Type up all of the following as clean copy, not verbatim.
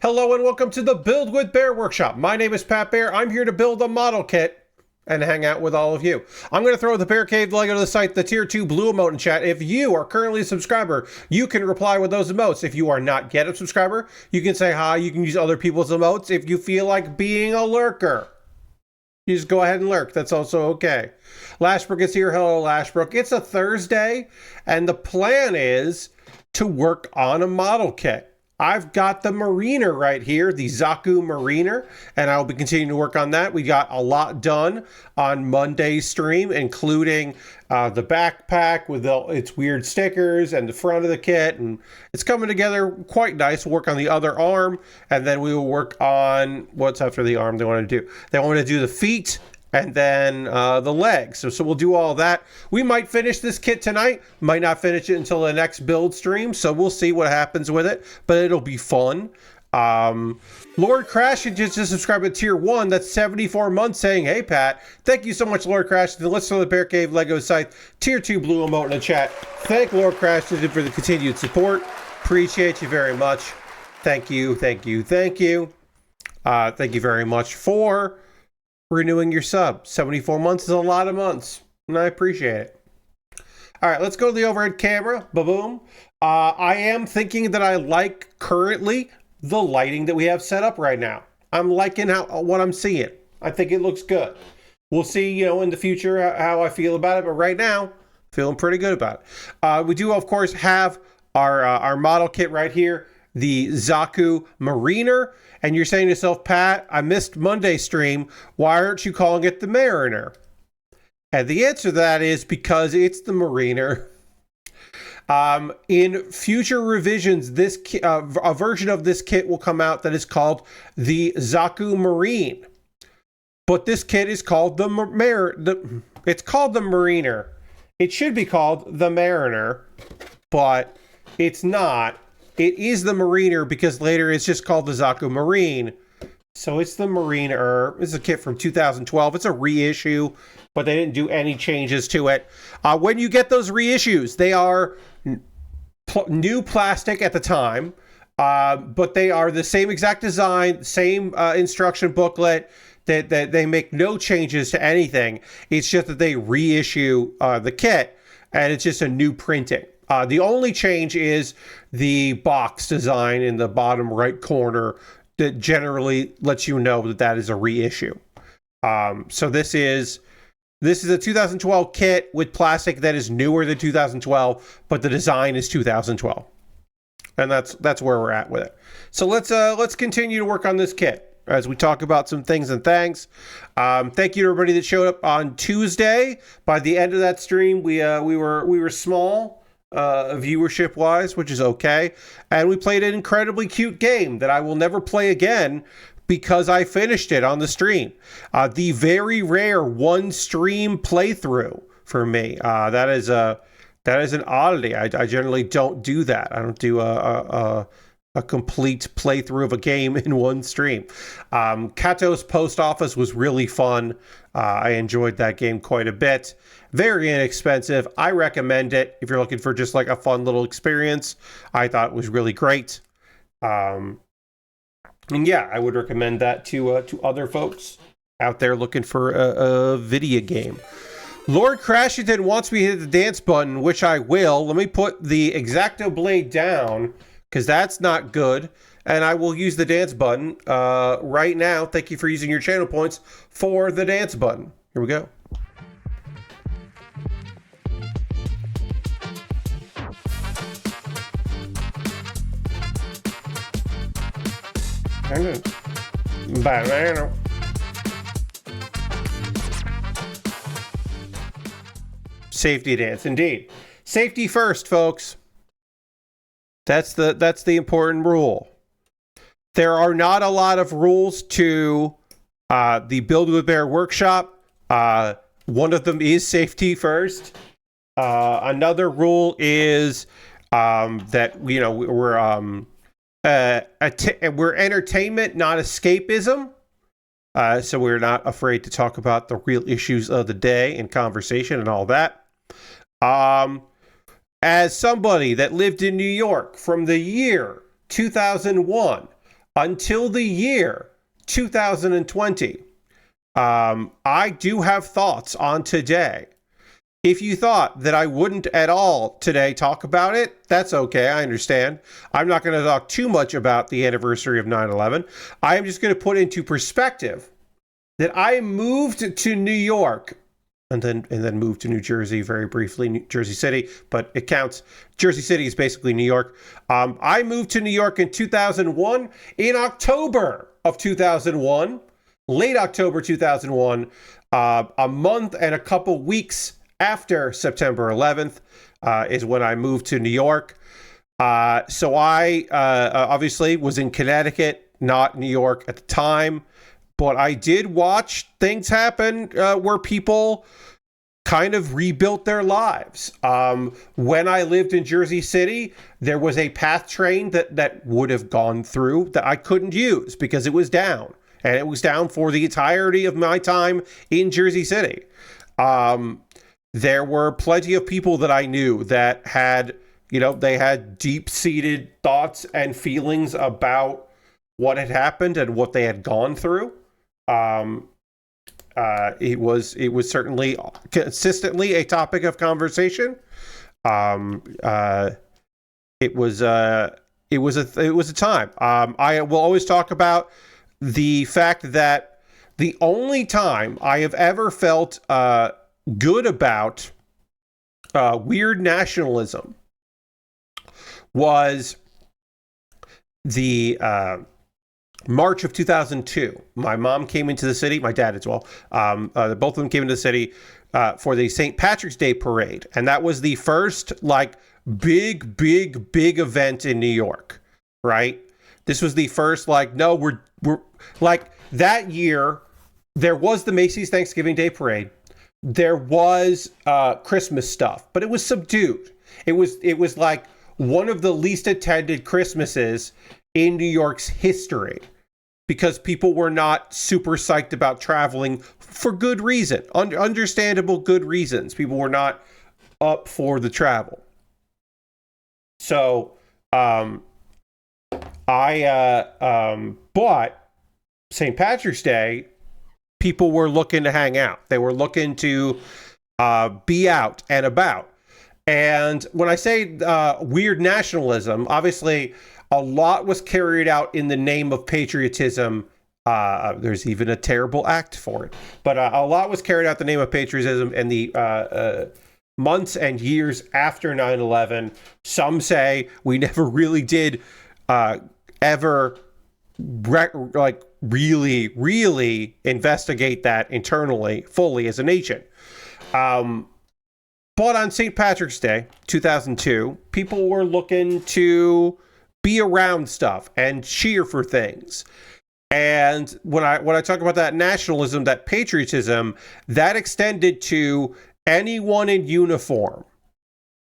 Hello and welcome to the Build with Bear workshop. My name is Pat Bear. I'm here to build a model kit and hang out with all of you. I'm going to throw the Bear Cave Lego to the site, the tier 2 blue emote in chat. If you are currently a subscriber, you can reply with those emotes. If you are not yet a subscriber, you can say hi. You can use other people's emotes. If you feel like being a lurker, you just go ahead and lurk. That's also okay. Lashbrook is here. Hello, Lashbrook. It's a Thursday, and the plan is to work on a model kit. I've got the Mariner right here, the Zaku Mariner, and I'll be continuing to work on that. We got a lot done on Monday's stream, including the backpack with its weird stickers and the front of the kit, and it's coming together quite nice. We'll work on the other arm, and then we will work on what's after the arm they want to do. They want to do the feet and then the legs. So we'll do all that. We might finish this kit tonight, might not finish it until the next build stream, so we'll see what happens with it, but it'll be fun. Lord Crash just subscribed to tier 1. That's 74 months saying, hey Pat, thank you so much, Lord Crash. Let's throw the Bear Cave Lego site, tier 2 blue emote in the chat. Thank Lord Crash for the continued support. Appreciate you very much. Thank you, thank you, thank you. Thank you very much for renewing your sub. 74 months is a lot of months, and I appreciate it. All right, let's go to the overhead camera. Ba-boom. I am thinking that I like currently the lighting that we have set up right now. I'm liking what I'm seeing. I think it looks good. We'll see, in the future how I feel about it, but right now, feeling pretty good about it. We do, of course, have our model kit right here, the Zaku Mariner. And you're saying to yourself, Pat, I missed Monday's stream. Why aren't you calling it the Mariner? And the answer to that is because it's the Mariner. In future revisions, a version of this kit will come out that is called the Zaku Marine. But this kit is called it's called the Mariner. It should be called the Mariner, but it's not. It is the Mariner because later it's just called the Zaku Marine. So it's the Mariner. This is a kit from 2012. It's a reissue, but they didn't do any changes to it. When you get those reissues, they are new plastic at the time, but they are the same exact design, same instruction booklet. That they make no changes to anything. It's just that they reissue the kit, and it's just a new printing. The only change is the box design in the bottom right corner that generally lets you know that is a reissue. So this is a 2012 kit with plastic that is newer than 2012, but the design is 2012, and that's where we're at with it. So let's continue to work on this kit as we talk about some things and thanks. Thank you to everybody that showed up on Tuesday. By the end of that stream, we were small viewership wise, which is okay, and we played an incredibly cute game that I will never play again because I finished it on the stream. The very rare one stream playthrough for me. That is an oddity. I generally don't do that. I don't do a complete playthrough of a game in one stream. Kato's Post Office was really fun. I enjoyed that game quite a bit. Very inexpensive. I recommend it if you're looking for just like a fun little experience. I thought it was really great. And yeah, I would recommend that to other folks out there looking for a video game. Lord Crashington wants me to hit the dance button, which I will. Let me put the X-Acto blade down because that's not good. And I will use the dance button right now. Thank you for using your channel points for the dance button. Here we go. Banana. Safety dance, indeed. Safety first, folks. That's the important rule. There are not a lot of rules to the Build with Bear workshop. One of them is safety first. Another rule is that we're entertainment, not escapism. So we're not afraid to talk about the real issues of the day and conversation and all that. As somebody that lived in New York from the year 2001 until the year 2020. I do have thoughts on today. If you thought that I wouldn't at all today talk about it, that's okay. I understand. I'm not going to talk too much about the anniversary of 9/11. I am just going to put into perspective that I moved to New York and then moved to New Jersey very briefly, New Jersey City, but it counts. Jersey City is basically New York. I moved to New York in 2001, in October of 2001, late October 2001, a month and a couple weeks after September 11th is when I moved to New York. So I obviously was in Connecticut, not New York at the time. But I did watch things happen where people kind of rebuilt their lives. When I lived in Jersey City, there was a PATH train that would have gone through that I couldn't use because it was down. And it was down for the entirety of my time in Jersey City. There were plenty of people that I knew that had, they had deep-seated thoughts and feelings about what had happened and what they had gone through. It was certainly consistently a topic of conversation. It was a time. I will always talk about the fact that the only time I have ever felt good about weird nationalism was the March of 2002. My mom came into the city, my dad as well. Both of them came into the city for the St. Patrick's Day parade. And that was the first big event in New York, right? This was the first we're that year there was the Macy's Thanksgiving Day parade. There was Christmas stuff, but it was subdued. It was like one of the least attended Christmases in New York's history because people were not super psyched about traveling for good reason, understandable good reasons. People were not up for the travel. So, but St. Patrick's Day, people were looking to hang out. They were looking to be out and about. And when I say weird nationalism, obviously a lot was carried out in the name of patriotism. There's even a terrible act for it. But a lot was carried out in the name of patriotism in the months and years after 9/11. Some say we never really did ever really investigate that internally, fully as a nation. But on St. Patrick's Day, 2002, people were looking to be around stuff and cheer for things. And when I talk about that nationalism, that patriotism, that extended to anyone in uniform.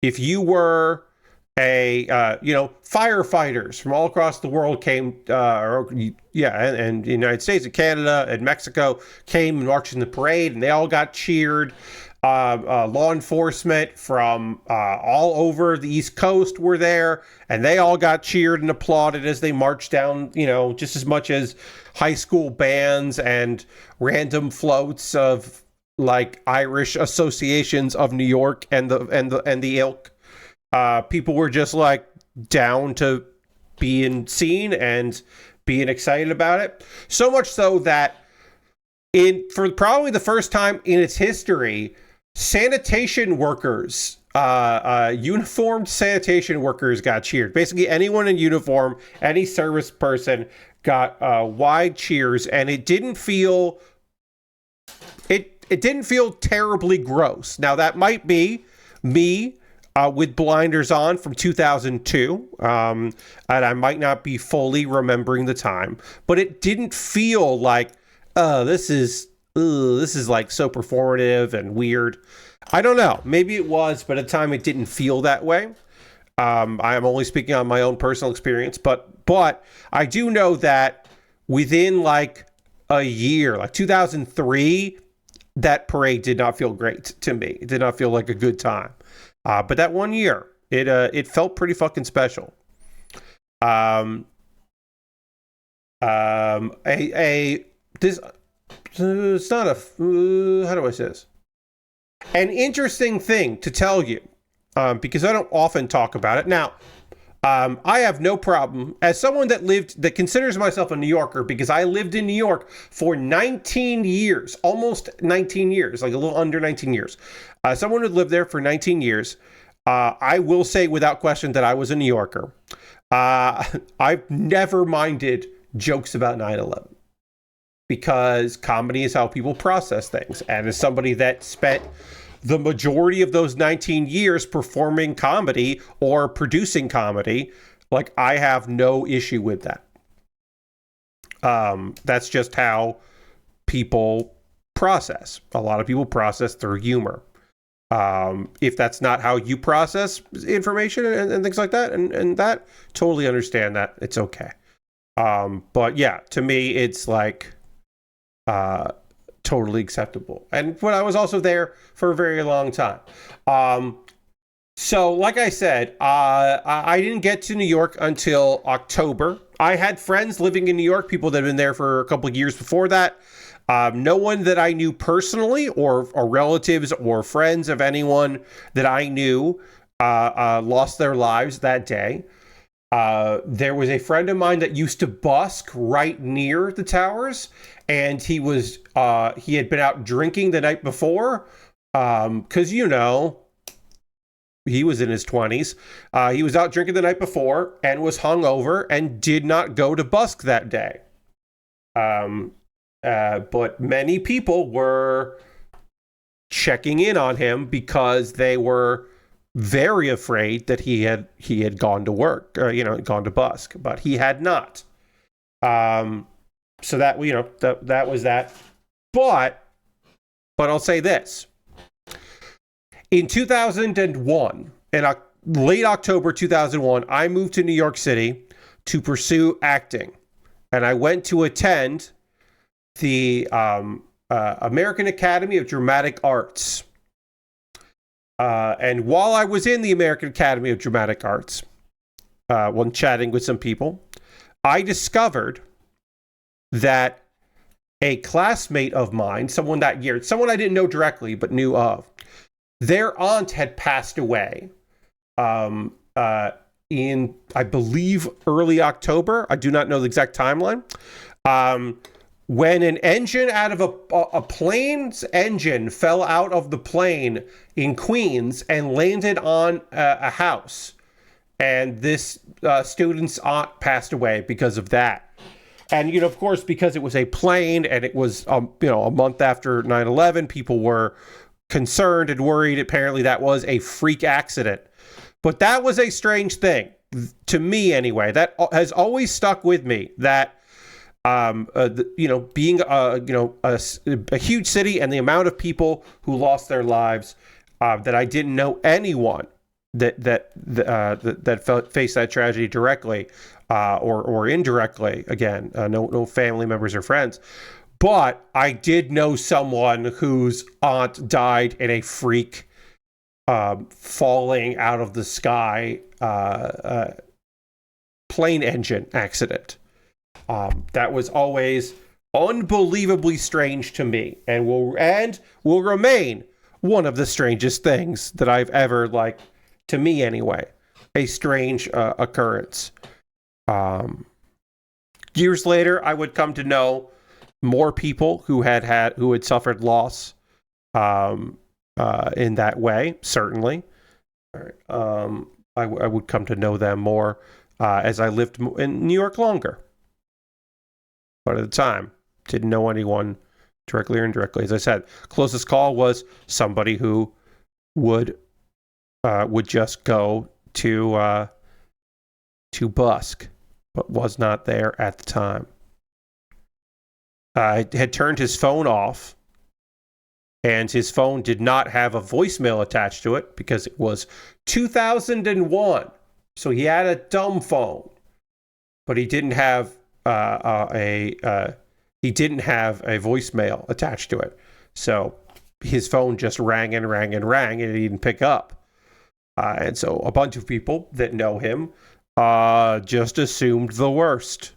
If you were firefighters from all across the world came, and the United States and Canada and Mexico came and marched in the parade, and they all got cheered. Law enforcement from all over the East Coast were there, and they all got cheered and applauded as they marched down, just as much as high school bands and random floats of Irish associations of New York and the ilk. People were just down to being seen and being excited about it. So much so that for probably the first time in its history, sanitation workers, uniformed sanitation workers got cheered. Basically anyone in uniform, any service person got wide cheers, and it didn't feel terribly gross. Now that might be me with blinders on from 2002, and I might not be fully remembering the time, but it didn't feel like, this is so performative and weird. I don't know. Maybe it was, but at the time it didn't feel that way. I am only speaking on my own personal experience, but I do know that within a year, 2003, that parade did not feel great to me. It did not feel like a good time. But that one year, it felt pretty fucking special. This it's not a how do I say this? An interesting thing to tell you, because I don't often talk about it. Now, I have no problem as someone that considers myself a New Yorker, because I lived in New York for 19 years, almost 19 years, like a little under 19 years. Someone who lived there for 19 years. I will say without question that I was a New Yorker. I've never minded jokes about 9/11 because comedy is how people process things. And as somebody that spent the majority of those 19 years performing comedy or producing comedy, like, I have no issue with that. That's just how people process. A lot of people process through humor. If that's not how you process information and things like that, and that, totally understand that. It's okay. But yeah, to me, it's like, totally acceptable. And when I was also there for a very long time. So like I said, I didn't get to New York until October. I had friends living in New York, people that had been there for a couple of years before that. No one that I knew personally or relatives or friends of anyone that I knew lost their lives that day. There was a friend of mine that used to busk right near the towers, and he had been out drinking the night before, because, he was in his 20s. He was out drinking the night before and was hungover and did not go to busk that day. But many people were checking in on him because they were very afraid that he had gone to work, gone to busk, but he had not. So that, that was that. But I'll say this. In 2001, in late October 2001, I moved to New York City to pursue acting. And I went to attend the American Academy of Dramatic Arts. And while I was in the American Academy of Dramatic Arts, when chatting with some people, I discovered that a classmate of mine, someone that year, someone I didn't know directly but knew of, their aunt had passed away in, I believe, early October. I do not know the exact timeline. When an engine out of a plane's engine fell out of the plane in Queens and landed on a house. And this student's aunt passed away because of that. And, of course, because it was a plane and it was, a month after 9/11, people were concerned and worried. Apparently that was a freak accident. But that was a strange thing, to me anyway. That has always stuck with me, that being a huge city and the amount of people who lost their lives, that I didn't know anyone that faced that tragedy directly or indirectly. Again, no family members or friends, but I did know someone whose aunt died in a freak falling out of the sky plane engine accident. That was always unbelievably strange to me, and will remain one of the strangest things that I've ever, to me anyway, a strange occurrence. Years later, I would come to know more people who had suffered loss in that way. Certainly, I would come to know them more as I lived in New York longer. But at the time, didn't know anyone directly or indirectly. As I said, closest call was somebody who would just go to busk, but was not there at the time. Had turned his phone off, and his phone did not have a voicemail attached to it because it was 2001. So he had a dumb phone, but he didn't have a voicemail attached to it. So his phone just rang and rang and rang, and he didn't pick up. And so a bunch of people that know him just assumed the worst.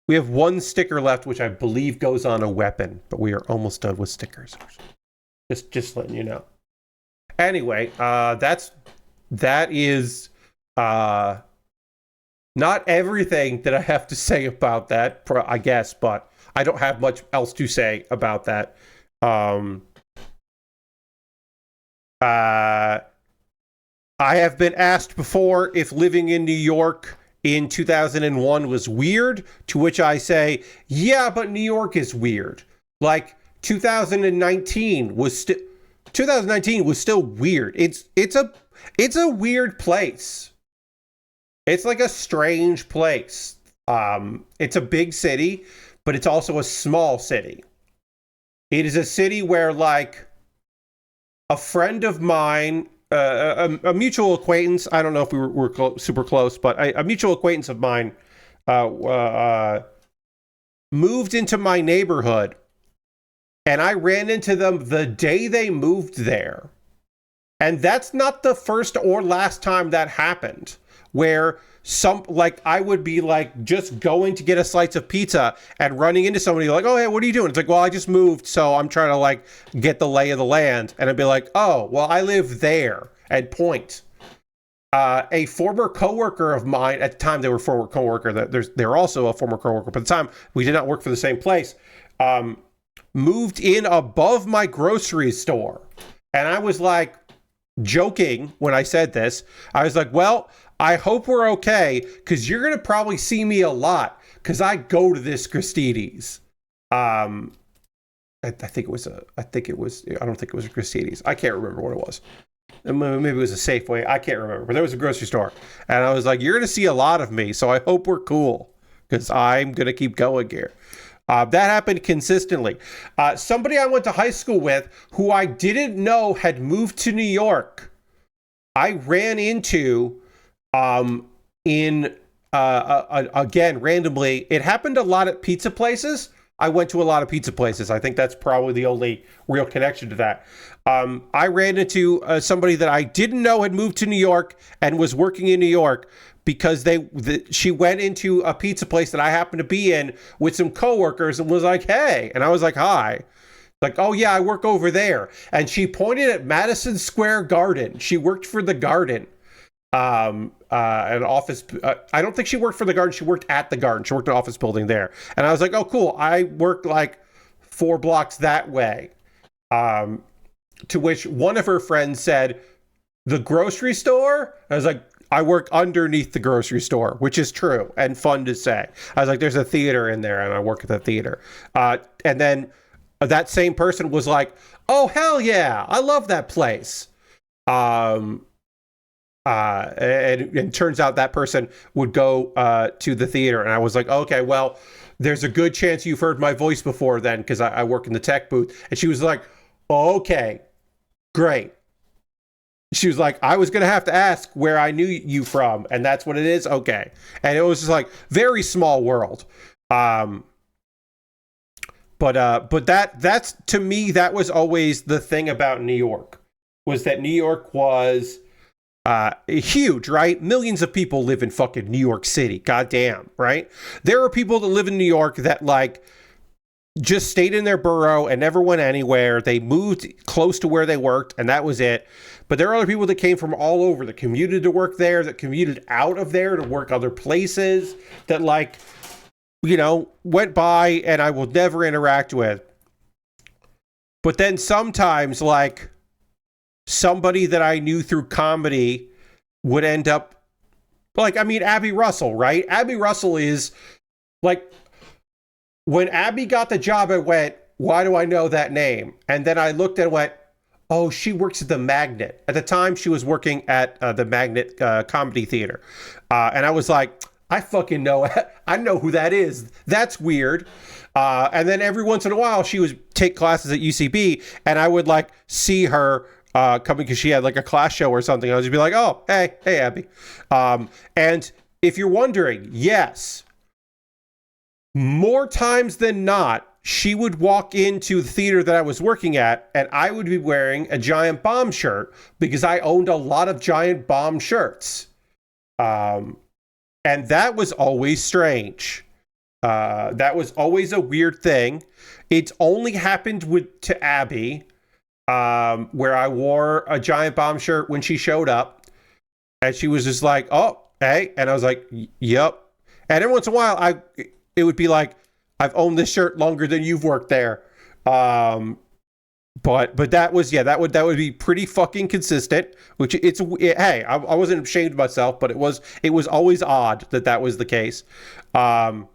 We have one sticker left, which I believe goes on a weapon, but we are almost done with stickers. Just letting you know. Anyway, that is not everything that I have to say about that, I guess, but I don't have much else to say about that. I have been asked before if living in New York in 2001 was weird, to which I say, yeah, but New York is weird. Like 2019 was still weird. It's a weird place. It's like a strange place. It's a big city, but it's also a small city. It is a city where, like, a friend of mine, a mutual acquaintance, I don't know if we were super close, but a mutual acquaintance of mine moved into my neighborhood, and I ran into them the day they moved there. And that's not the first or last time that happened, where I would be like just going to get a slice of pizza and running into somebody like, oh, hey, what are you doing? It's like, well, I just moved, so I'm trying to like get the lay of the land. And I'd be like, oh, well, I live there, and point. A former coworker of mine, at the time they were former coworker, they're also a former coworker, but at the time we did not work for the same place, moved in above my grocery store. And I was like joking when I said this. I was like, well, I hope we're okay, because you're going to probably see me a lot, because I go to this Christie's. I don't think it was a Christie's. I can't remember what it was. Maybe it was a Safeway. I can't remember, but there was a grocery store. And I was like, you're going to see a lot of me, so I hope we're cool, because I'm going to keep going here. That happened consistently. Somebody I went to high school with, who I didn't know had moved to New York, I ran into again, randomly. It happened a lot at pizza places. I went to a lot of pizza places. I think that's probably the only real connection to that. I ran into somebody that I didn't know had moved to New York and was working in New York, because she went into a pizza place that I happened to be in with some coworkers and was like, hey. And I was like, hi. Like, oh yeah, I work over there. And she pointed at Madison Square Garden. She worked for the Garden. An office. I don't think she worked for the Garden. She worked at the Garden. She worked in an office building there. And I was like, oh, cool. I worked like 4 blocks that way. To which one of her friends said, the grocery store? I was like, I work underneath the grocery store, which is true and fun to say. I was like, there's a theater in there, and I work at the theater. And then that same person was like, oh, hell yeah, I love that place. And turns out that person would go to the theater. And I was like, okay, well, there's a good chance you've heard my voice before then, because I work in the tech booth. And she was like, oh, okay, great. She was like, I was going to have to ask where I knew you from, and that's what it is? Okay. And it was just like, very small world. But that's, to me, that was always the thing about New York, was that New York was huge, right? Millions of people live in fucking New York City. Goddamn, right? There are people that live in New York that, like, just stayed in their borough and never went anywhere. They moved close to where they worked, and that was it. But there are other people that came from all over, that commuted to work there, that commuted out of there to work other places, that, like, you know, went by and I will never interact with. But then sometimes, like, somebody that I knew through comedy would end up, like, I mean, Abby Russell, right? Abby Russell is, like, when Abby got the job, I went, why do I know that name? And then I looked and went, oh, she works at the Magnet. At the time, she was working at the Magnet Comedy Theater. And I was like, I fucking know. I know who that is. That's weird. And then every once in a while, she would take classes at UCB, and I would, like, see her coming because she had, like, a class show or something. I would just be like, oh, hey, Abby. And if you're wondering, yes, more times than not, she would walk into the theater that I was working at, and I would be wearing a Giant Bomb shirt because I owned a lot of Giant Bomb shirts. And that was always strange. That was always a weird thing. It's only happened to Abby, where I wore a Giant Bomb shirt when she showed up, and she was just like, "Oh, hey," and I was like, "Yep." And every once in a while, it would be like, "I've owned this shirt longer than you've worked there." But that was, yeah, that would be pretty fucking consistent. Which hey, I wasn't ashamed of myself, but it was always odd that was the case. The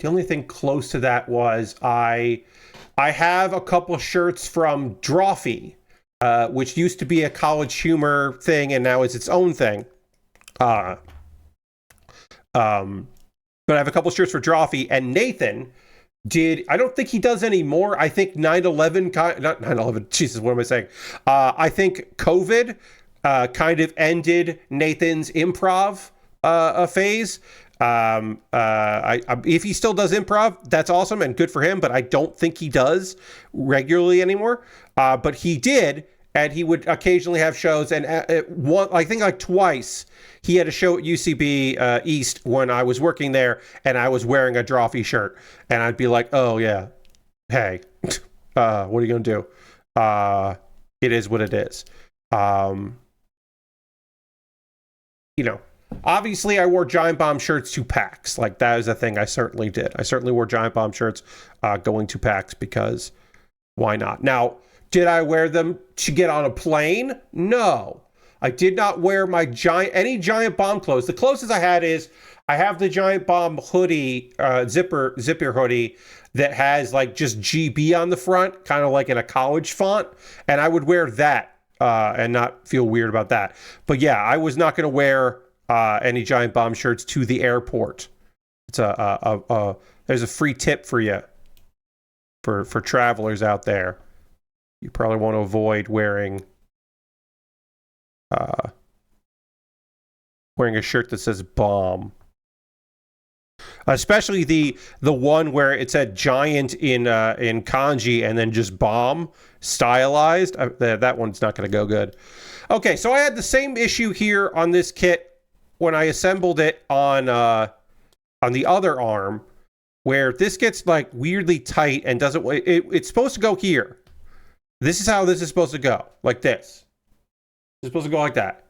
only thing close to that was I have a couple shirts from Drawfee, which used to be a College Humor thing and now is its own thing. But I have a couple shirts for Drawfee, and Nathan I don't think he does anymore. I think 9/11, not 9/11, Jesus, what am I saying? I think COVID kind of ended Nathan's improv phase. If he still does improv, that's awesome and good for him, but I don't think he does regularly anymore. But he did, and he would occasionally have shows, and I think like twice, he had a show at UCB East when I was working there, and I was wearing a Drawfee shirt, and I'd be like, "Oh yeah, hey, what are you gonna do? It is what it is." Obviously, I wore Giant Bomb shirts to PAX. Like, that is a thing I certainly did. I certainly wore Giant Bomb shirts going to PAX, because why not? Now, did I wear them to get on a plane? No. I did not wear any Giant Bomb clothes. The closest I had is I have the Giant Bomb hoodie, zipper hoodie that has like just GB on the front, kind of like in a college font, and I would wear that and not feel weird about that. But yeah, I was not going to wear any Giant Bomb shirts to the airport. It's there's a free tip for you for travelers out there. You probably want to avoid wearing a shirt that says bomb, especially the one where it said giant in kanji and then just bomb stylized. That one's not going to go good. Okay, so I had the same issue here on this kit when I assembled it on the other arm, where this gets like weirdly tight and doesn't. It's supposed to go here. This is how this is supposed to go, like this. It's supposed to go like that.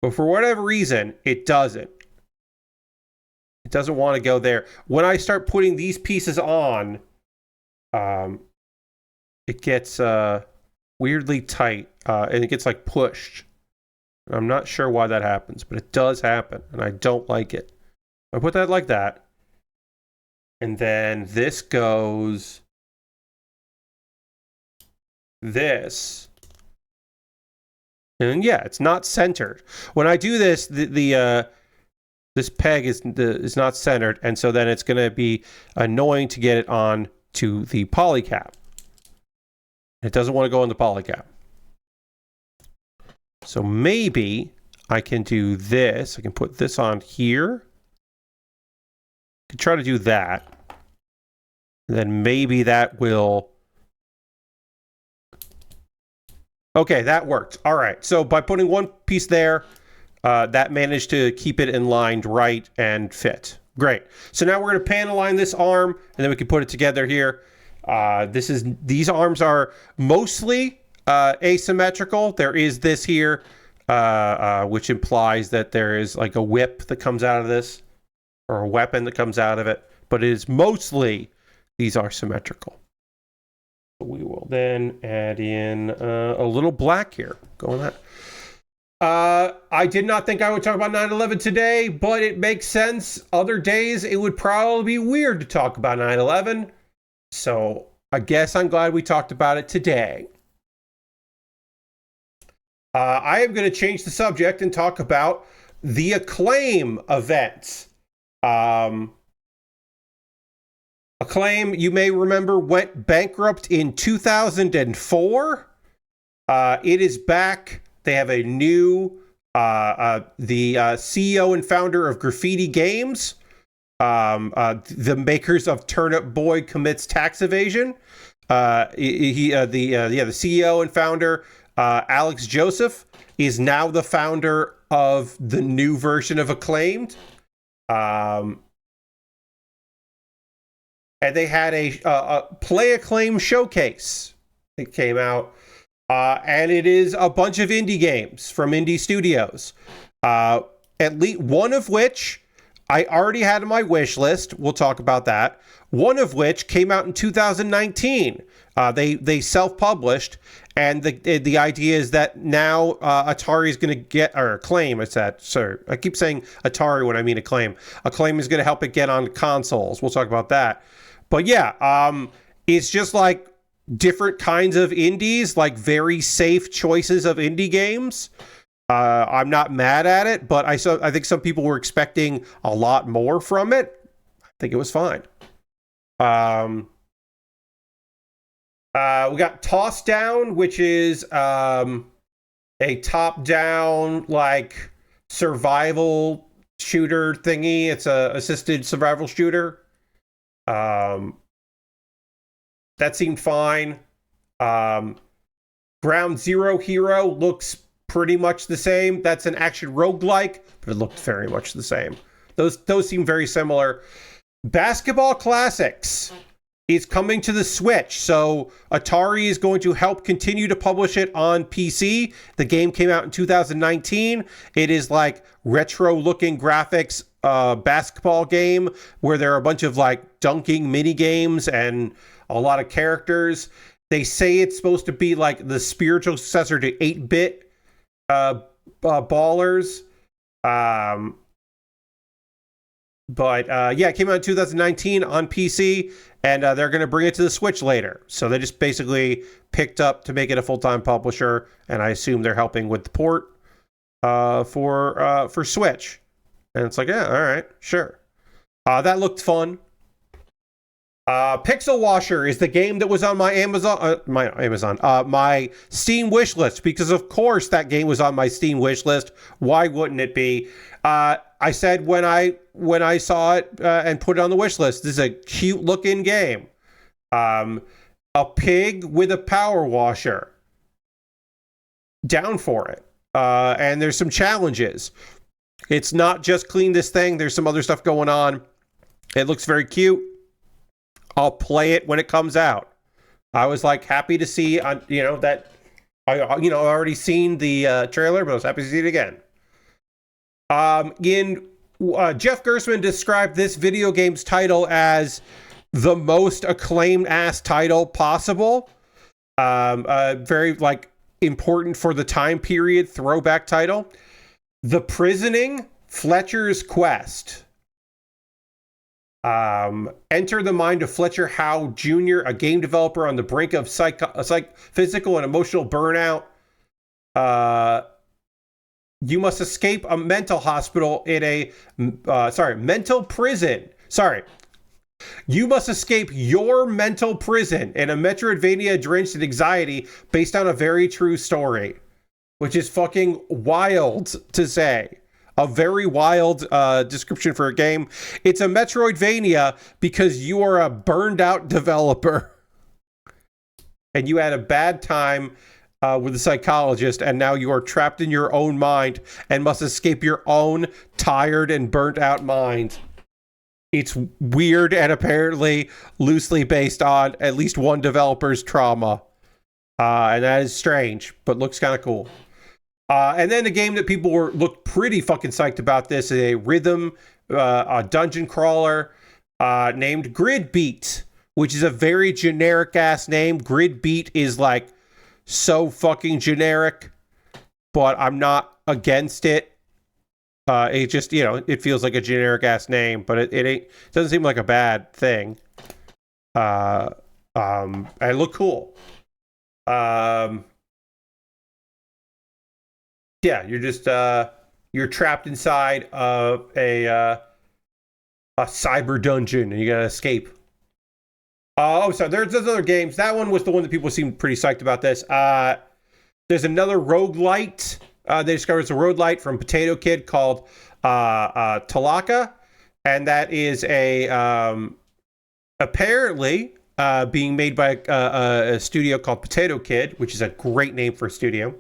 But for whatever reason, it doesn't. It doesn't want to go there. When I start putting these pieces on, it gets weirdly tight, and it gets like pushed. I'm not sure why that happens, but it does happen, and I don't like it. I put that like that. And then this goes this. And yeah, it's not centered. When I do this, this peg is not centered, and so then it's going to be annoying to get it on to the poly cap. It doesn't want to go in the poly cap. So maybe I can do this. I can put this on here. I could try to do that. And then maybe that will... Okay, that worked. All right. So by putting one piece there, that managed to keep it in line right and fit. Great. So now we're going to panel line this arm, and then we can put it together here. These arms are mostly asymmetrical. There is this here, which implies that there is like a whip that comes out of this, or a weapon that comes out of it. But it is mostly, these are symmetrical. We will then add in a little black here. Go on that. I did not think I would talk about 9/11 today, but it makes sense. Other days, it would probably be weird to talk about 9/11. So I guess I'm glad we talked about it today. I am going to change the subject and talk about the Acclaim event. Acclaim, you may remember, went bankrupt in 2004. It is back. They have a new, the CEO and founder of Graffiti Games, the makers of Turnip Boy Commits Tax Evasion. The CEO and founder, Alex Joseph, is now the founder of the new version of Acclaimed. and they had a Play Acclaim showcase. It came out, and it is a bunch of indie games from indie studios. At least one of which I already had on my wish list. We'll talk about that. One of which came out in 2019. They self-published, and the idea is that now Atari is going to get, or Acclaim, it's that. Sorry, I keep saying Atari when I mean Acclaim. Acclaim is going to help it get on consoles. We'll talk about that. But yeah, it's just like different kinds of indies, like very safe choices of indie games. I'm not mad at it, but I think some people were expecting a lot more from it. I think it was fine. We got Toss Down, which is a top-down like survival shooter thingy. It's a assisted survival shooter. That seemed fine. Ground Zero Hero looks pretty much the same. That's an action roguelike, but it looked very much the same. Those seem very similar. Basketball Classics is coming to the Switch, so Atari is going to help continue to publish it on PC. The game came out in 2019. It is like retro-looking graphics basketball game where there are a bunch of like dunking mini games and a lot of characters. They say it's supposed to be like the spiritual successor to 8-bit Ballers. But yeah, it came out in 2019 on PC, and they're going to bring it to the Switch later. So they just basically picked up to make it a full-time publisher, and I assume they're helping with the port for Switch. And it's like, yeah, all right, sure. That looked fun. Pixel Washer is the game that was on my my Steam wish list, because of course that game was on my Steam wish list. Why wouldn't it be? I said when I saw it and put it on the wish list, this is a cute looking game. A pig with a power washer. Down for it. And there's some challenges. It's not just clean this thing. There's some other stuff going on. It looks very cute. I'll play it when it comes out. I was like happy to see, that I already seen the trailer, but I was happy to see it again. Jeff Gerstmann described this video game's title as the most acclaimed ass title possible. Very like important for the time period throwback title. The Prisoning, Fletcher's Quest. Enter the mind of Fletcher Howe Jr., a game developer on the brink of physical and emotional burnout. You must escape a mental hospital in a mental prison. You must escape your mental prison in a Metroidvania drenched in anxiety based on a very true story, which is fucking wild to say. A very wild description for a game. It's a Metroidvania because you are a burned out developer and you had a bad time with a psychologist, and now you are trapped in your own mind and must escape your own tired and burnt out mind. It's weird and apparently loosely based on at least one developer's trauma. And that is strange, but looks kind of cool. And then the game that people looked pretty fucking psyched about this is a rhythm, a dungeon crawler named Grid Beat, which is a very generic ass name. Grid Beat is like so fucking generic, but I'm not against it. It just, it feels like a generic ass name, but it doesn't seem like a bad thing. And it looked cool. Yeah, you're just you're trapped inside of a cyber dungeon and you gotta escape. So there's other games. That one was the one that people seemed pretty psyched about this. There's another roguelite. They discovered it's a roguelite from Potato Kid called Talaka, and that is apparently being made by a studio called Potato Kid, which is a great name for a studio.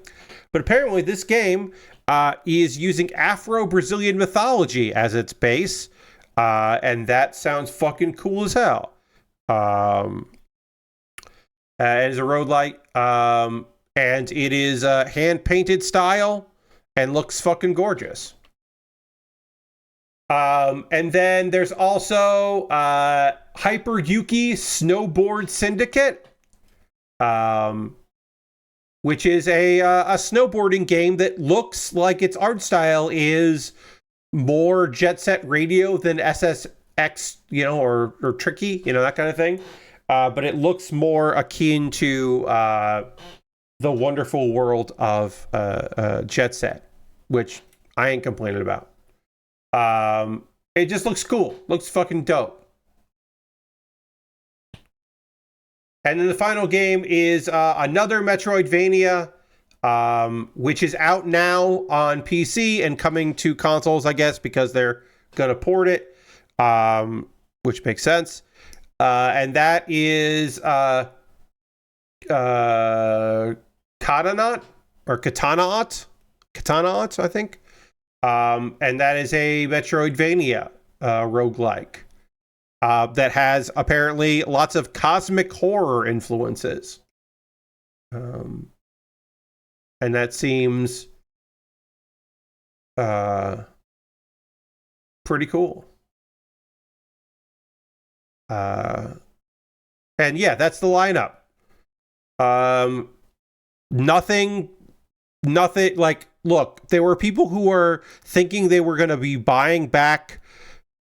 But apparently this game is using Afro-Brazilian mythology as its base, and that sounds fucking cool as hell. Um, it is a roguelite, and it is hand painted style and looks fucking gorgeous. And then there's also Hyper Yuki Snowboard Syndicate, which is a snowboarding game that looks like its art style is more Jet Set Radio than SSX, or Tricky, that kind of thing. But it looks more akin to the wonderful world of Jet Set, which I ain't complaining about. It just looks cool. Looks fucking dope. And then the final game is another Metroidvania, which is out now on PC and coming to consoles, I guess, because they're going to port it, which makes sense. And that is Katanaut, I think. And that is a Metroidvania roguelike that has apparently lots of cosmic horror influences. And that seems pretty cool. And yeah, that's the lineup. Nothing like, look, there were people who were thinking they were going to be buying back,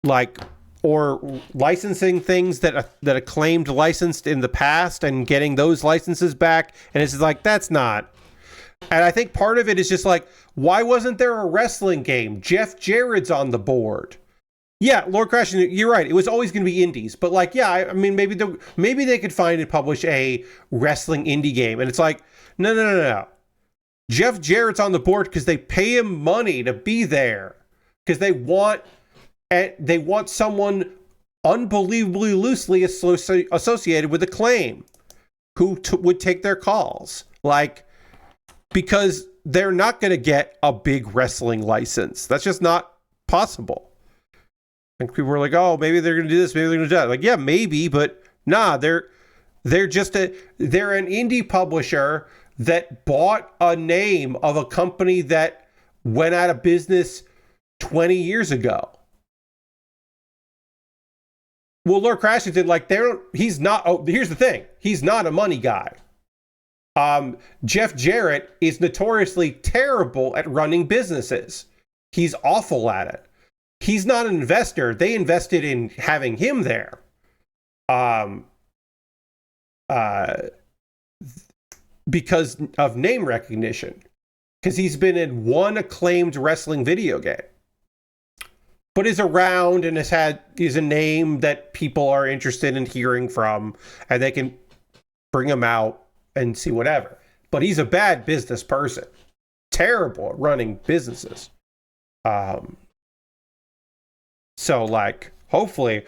like, or licensing things that Acclaimed licensed in the past and getting those licenses back. And it's like, that's not. And I think part of it is just like, why wasn't there a wrestling game? Jeff Jarrett's on the board. Yeah, Lord Crashing, you're right. It was always going to be indies. But like, yeah, I mean, maybe they could find and publish a wrestling indie game. And it's like, no. Jeff Jarrett's on the board because they pay him money to be there. Because they want someone unbelievably loosely associated with Acclaim who would take their calls. Like, because they're not going to get a big wrestling license. That's just not possible. And people were like, oh, maybe they're going to do this, maybe they're going to do that. Like, yeah, maybe, but nah, they're an indie publisher that bought a name of a company that went out of business 20 years ago. Well, Lord Crashington, like, he's not, here's the thing. He's not a money guy. Jeff Jarrett is notoriously terrible at running businesses. He's awful at it. He's not an investor. They invested in having him there. Because of name recognition. Because he's been in one acclaimed wrestling video game. But is around and is a name that people are interested in hearing from, and they can bring him out and see whatever. But he's a bad business person. Terrible at running businesses. So, like, hopefully,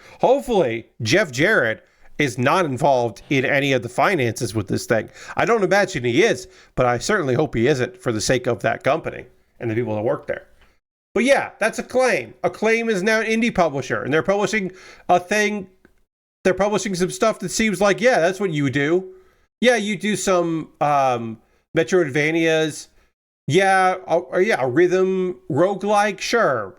Jeff Jarrett is not involved in any of the finances with this thing. I don't imagine he is, but I certainly hope he isn't for the sake of that company and the people that work there. But yeah, that's Acclaim. Acclaim is now an indie publisher, and they're publishing a thing. They're publishing some stuff that seems like, yeah, that's what you do. Yeah, you do some Metroidvanias. Yeah, a rhythm roguelike, sure.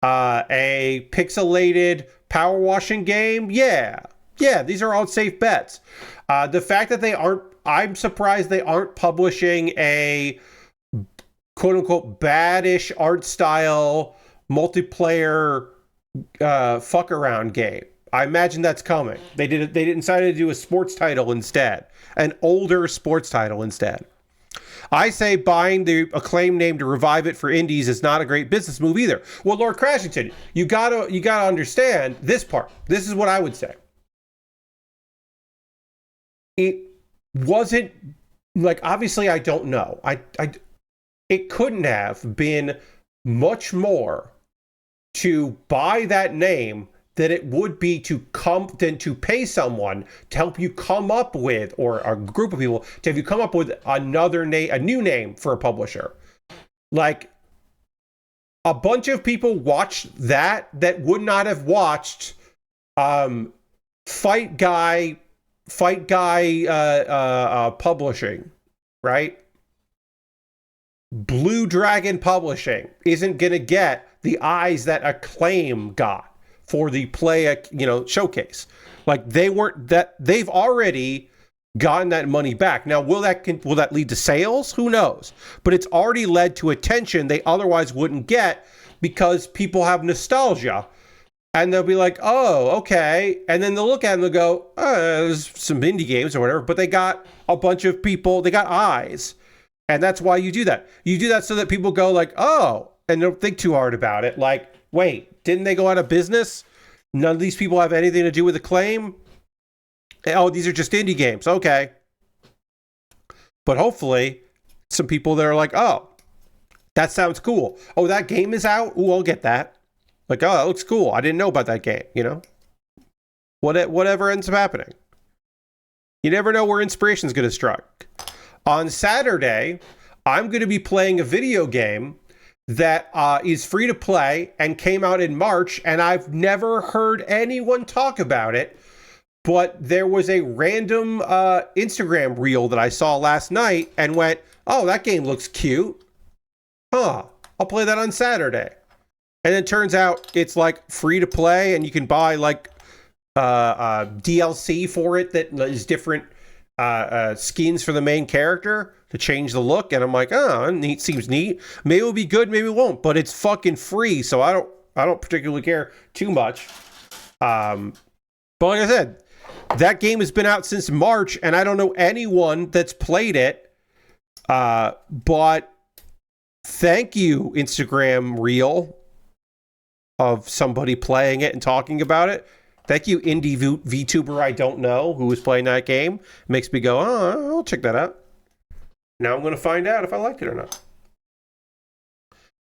A pixelated power washing game, yeah, these are all safe bets. The fact that I'm surprised they aren't publishing a quote unquote baddish art style multiplayer fuck around game. I imagine that's coming. They decided to do a sports title instead, an older sports title instead. I say buying the Acclaim name to revive it for indies is not a great business move either. Well, Lord Crashington, you gotta understand this part. This is what I would say. It wasn't like, obviously I don't know. It couldn't have been much more to buy that name than it would be to pay someone to help you come up with, or a group of people to have you come up with another name, a new name for a publisher. Like, a bunch of people watched that would not have watched Fight Guy Publishing, right? Blue Dragon Publishing isn't going to get the eyes that Acclaim got for the Play, showcase. Like they've already gotten that money back. Now, will that lead to sales? Who knows? But it's already led to attention they otherwise wouldn't get because people have nostalgia. And they'll be like, oh, okay. And then they'll look at them and they'll go, there's some indie games or whatever, but they got a bunch of people, they got eyes. And that's why you do that. You do that so that people go like, oh, and don't think too hard about it. Like, wait, didn't they go out of business? None of these people have anything to do with Acclaim? Oh, these are just indie games. Okay. But hopefully, some people that are like, oh, that sounds cool. Oh, that game is out? Ooh, I'll get that. Like, oh, that looks cool. I didn't know about that game, Whatever ends up happening. You never know where inspiration's going to strike. On Saturday, I'm going to be playing a video game that is free to play and came out in March, and I've never heard anyone talk about it, but there was a random Instagram reel that I saw last night and went, oh, that game looks cute. Huh, I'll play that on Saturday. And it turns out it's like free to play, and you can buy like DLC for it that is different skins for the main character to change the look. And I'm like, oh, neat, seems neat. Maybe it'll be good, maybe it won't. But it's fucking free, so I don't particularly care too much. But like I said, that game has been out since March, and I don't know anyone that's played it. But thank you, Instagram reel of somebody playing it and talking about it. Thank you, indie VTuber I don't know who was playing that game. It makes me go, oh, I'll check that out. Now I'm going to find out if I liked it or not.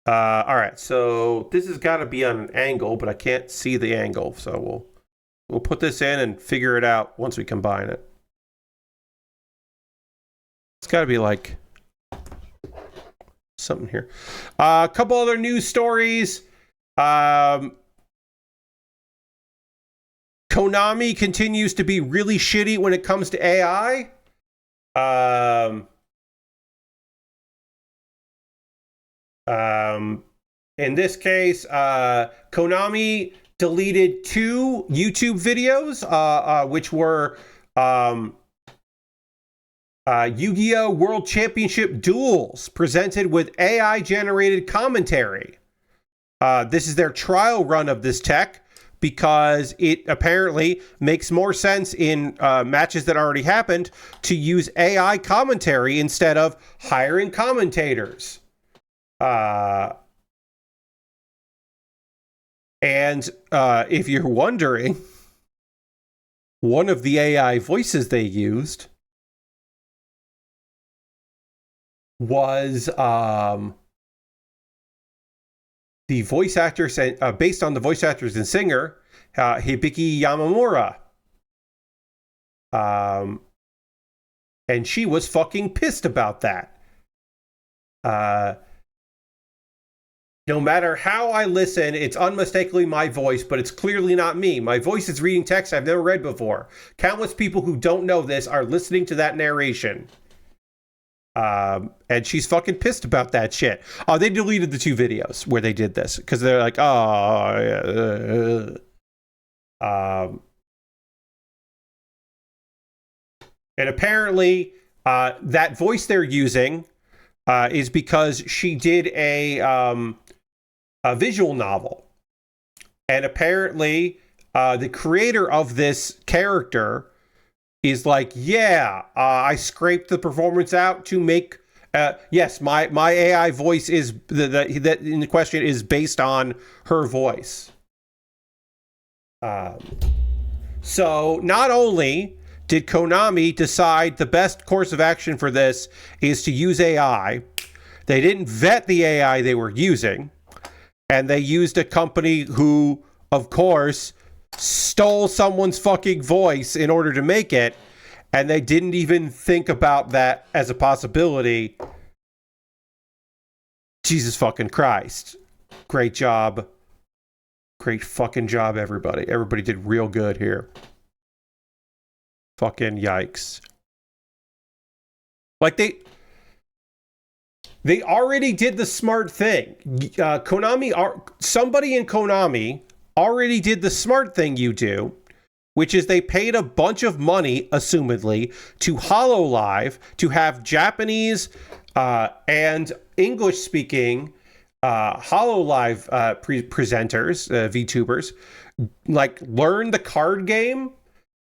All right, so this has got to be on an angle, but I can't see the angle, so we'll put this in and figure it out once we combine it. It's got to be like something here. A couple other news stories. Konami continues to be really shitty when it comes to AI. In this case, Konami deleted 2 YouTube videos, which were Yu-Gi-Oh! World Championship duels presented with AI-generated commentary. This is their trial run of this tech because it apparently makes more sense in matches that already happened to use AI commentary instead of hiring commentators. And if you're wondering, one of the AI voices they used was the voice actor based on the voice actors and singer Hibiki Yamamura. And she was fucking pissed about that. No matter how I listen, it's unmistakably my voice, but it's clearly not me. My voice is reading text I've never read before. Countless people who don't know this are listening to that narration. And she's fucking pissed about that shit. Oh, they deleted the 2 videos where they did this because they're like, oh, and apparently, that voice they're using is because she did a visual novel, and apparently, the creator of this character is like, yeah, I scraped the performance out to make, yes, my AI voice is, that in the question is based on her voice. So not only did Konami decide the best course of action for this is to use AI, they didn't vet the AI they were using, and they used a company who, of course, stole someone's fucking voice in order to make it, and they didn't even think about that as a possibility. Jesus fucking Christ. Great job. Great fucking job, everybody. Everybody did real good here. Fucking yikes. Like, they already did the smart thing. Somebody in Konami already did the smart thing you do, which is they paid a bunch of money, assumedly, to HoloLive to have Japanese and English-speaking HoloLive presenters, VTubers, like learn the card game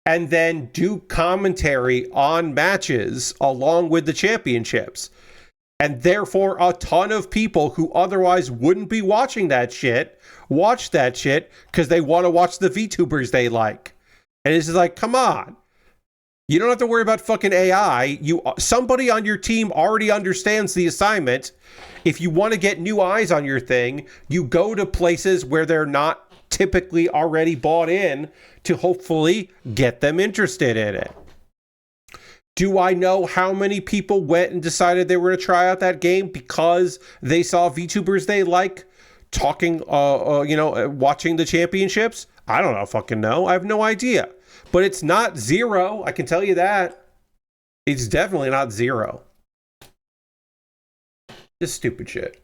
and then do commentary on matches along with the championships. And therefore, a ton of people who otherwise wouldn't be watching that shit watch that shit because they want to watch the VTubers they like. And it's just like, come on. You don't have to worry about fucking AI. Somebody on your team already understands the assignment. If you want to get new eyes on your thing, you go to places where they're not typically already bought in to hopefully get them interested in it. Do I know how many people went and decided they were going to try out that game because they saw VTubers they like talking, watching the championships? I don't know, fucking know. I have no idea. But it's not zero. I can tell you that. It's definitely not zero. Just stupid shit.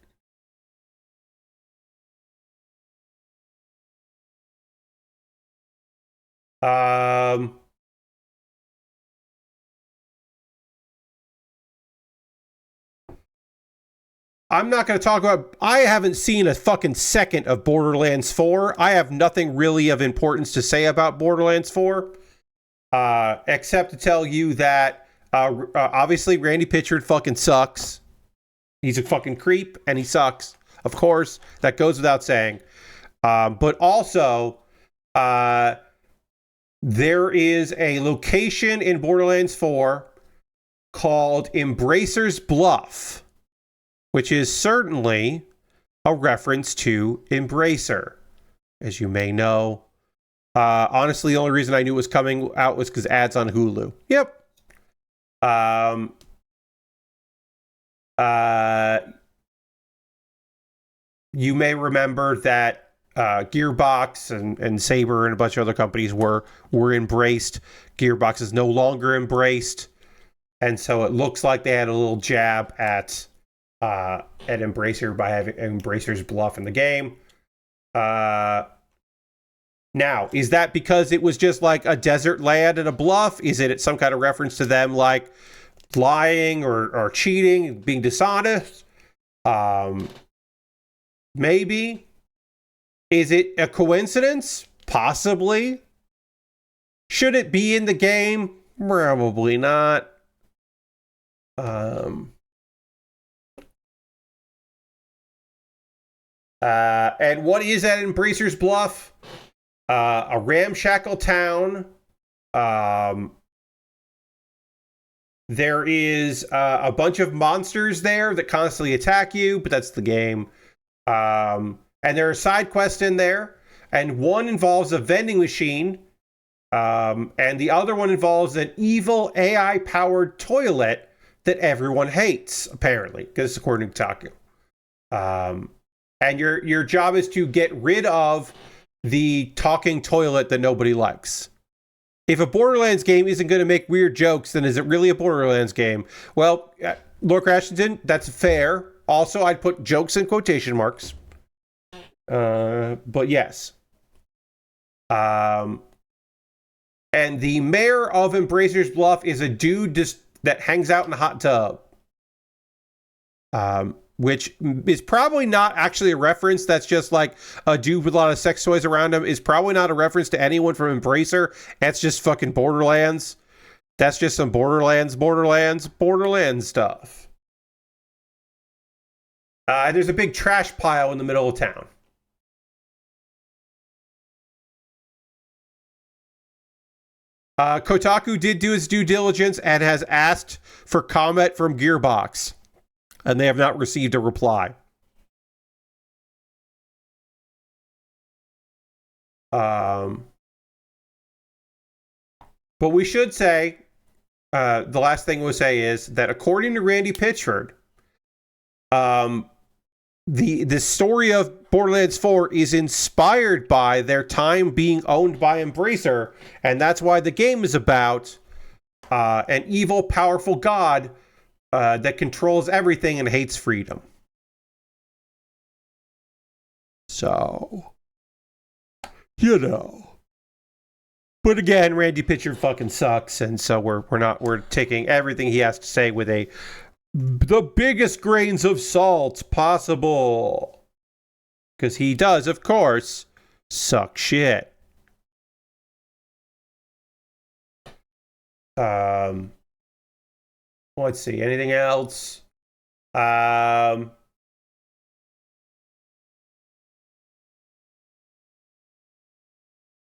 I'm not going to talk about... I haven't seen a fucking second of Borderlands 4. I have nothing really of importance to say about Borderlands 4. Except to tell you that obviously Randy Pitchford fucking sucks. He's a fucking creep and he sucks. Of course, that goes without saying. But also, there is a location in Borderlands 4 called Embracer's Bluff, which is certainly a reference to Embracer, as you may know. Honestly, the only reason I knew it was coming out was because ads on Hulu. Yep. You may remember that Gearbox and Saber and a bunch of other companies were embraced. Gearbox is no longer embraced, and so it looks like they had a little jab at Embracer by having Embracer's Bluff in the game. Now, is that because it was just like a desert land and a bluff? Is it some kind of reference to them like lying or cheating, being dishonest? Maybe. Is it a coincidence? Possibly. Should it be in the game? Probably not. And what is that Embracer's Bluff? A ramshackle town. There is a bunch of monsters there that constantly attack you, but that's the game. And there are side quests in there, and one involves a vending machine, and the other one involves an evil AI-powered toilet that everyone hates, apparently, because according to Taku. And your job is to get rid of the talking toilet that nobody likes. If a Borderlands game isn't going to make weird jokes, then is it really a Borderlands game? Well, Lord Crashington, that's fair. Also, I'd put jokes in quotation marks. But yes. And the mayor of Embracer's Bluff is a dude that hangs out in a hot tub. Which is probably not actually a reference. That's just like a dude with a lot of sex toys around him. Is probably not a reference to anyone from Embracer. That's just fucking Borderlands. That's just some Borderlands stuff. There's a big trash pile in the middle of town. Kotaku did do its due diligence and has asked for comment from Gearbox. And they have not received a reply. But we should say, the last thing we'll say is that according to Randy Pitchford, the story of Borderlands 4 is inspired by their time being owned by Embracer, and that's why the game is about an evil, powerful god that controls everything and hates freedom. So, you know. But again, Randy Pitchford fucking sucks, and so we're taking everything he has to say with the biggest grains of salt possible. Because he does, of course, suck shit. Let's see. Anything else?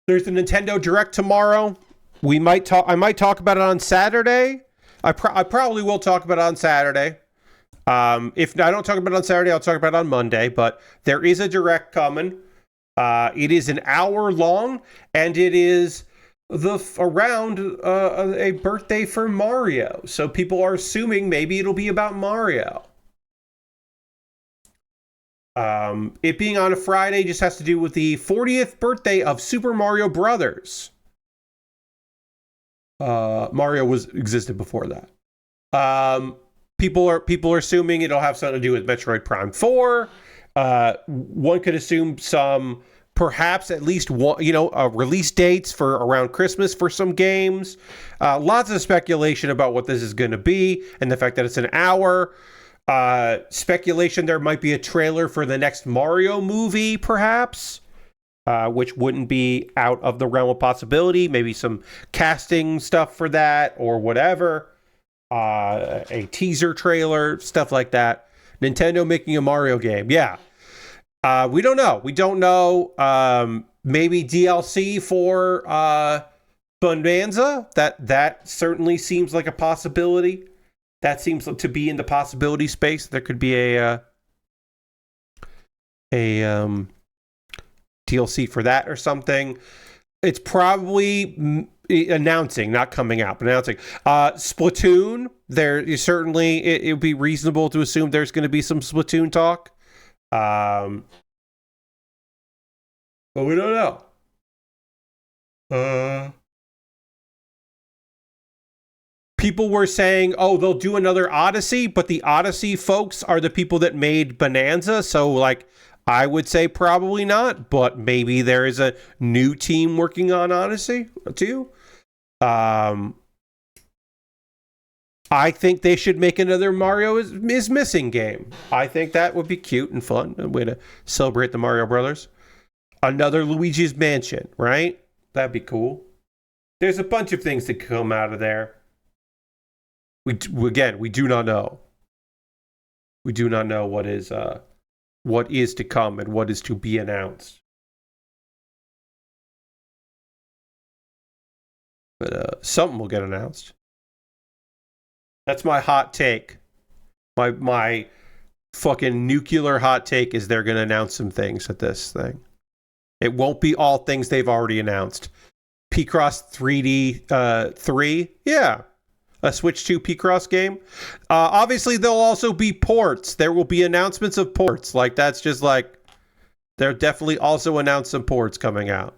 There's the Nintendo Direct tomorrow. I might talk about it on Saturday. I probably will talk about it on Saturday. If I don't talk about it on Saturday, I'll talk about it on Monday. But there is a Direct coming. It is an hour long, and it is around a birthday for Mario. So people are assuming maybe it'll be about Mario. It being on a Friday just has to do with the 40th birthday of Super Mario Brothers. Mario existed before that. People are assuming it'll have something to do with Metroid Prime 4. One could assume some, perhaps at least one, release dates for around Christmas for some games. Lots of speculation about what this is going to be, and the fact that it's an hour. Speculation there might be a trailer for the next Mario movie, perhaps, which wouldn't be out of the realm of possibility. Maybe some casting stuff for that or whatever. A teaser trailer, stuff like that. Nintendo making a Mario game. Yeah. We don't know. Maybe DLC for Bonanza. That certainly seems like a possibility. That seems to be in the possibility space. There could be a DLC for that or something. It's probably announcing, not coming out, but announcing. Splatoon. It would be reasonable to assume there's going to be some Splatoon talk. But we don't know. People were saying, oh, they'll do another Odyssey, but the Odyssey folks are the people that made Bonanza. So, I would say probably not, but maybe there is a new team working on Odyssey too. I think they should make another Mario is Missing game. I think that would be cute and fun. A way to celebrate the Mario Brothers. Another Luigi's Mansion, right? That'd be cool. There's a bunch of things that come out of there. We do not know. We do not know what is to come and what is to be announced. But something will get announced. That's my hot take. My fucking nuclear hot take is they're going to announce some things at this thing. It won't be all things they've already announced. P-Cross 3D 3, yeah. A Switch 2 P-Cross game. Obviously, there'll also be ports. There will be announcements of ports. That's just they'll definitely also announce some ports coming out.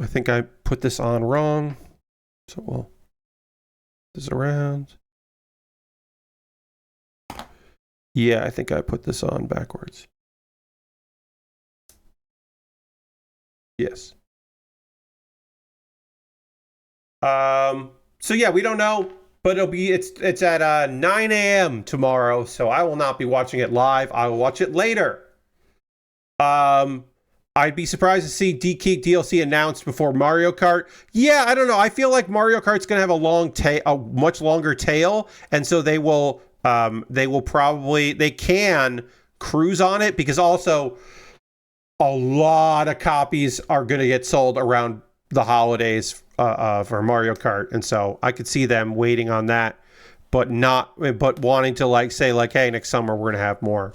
I think I put this on wrong. So we'll put this around. Yeah, I think I put this on backwards. Yes. So yeah, we don't know, but it's at 9 a.m. tomorrow, so I will not be watching it live. I will watch it later. I'd be surprised to see DK DLC announced before Mario Kart. Yeah, I don't know. I feel like Mario Kart's gonna have a much longer tail, and so they can cruise on it, because also a lot of copies are going to get sold around the holidays for Mario Kart, and so I could see them waiting on that, but wanting to say hey, next summer we're going to have more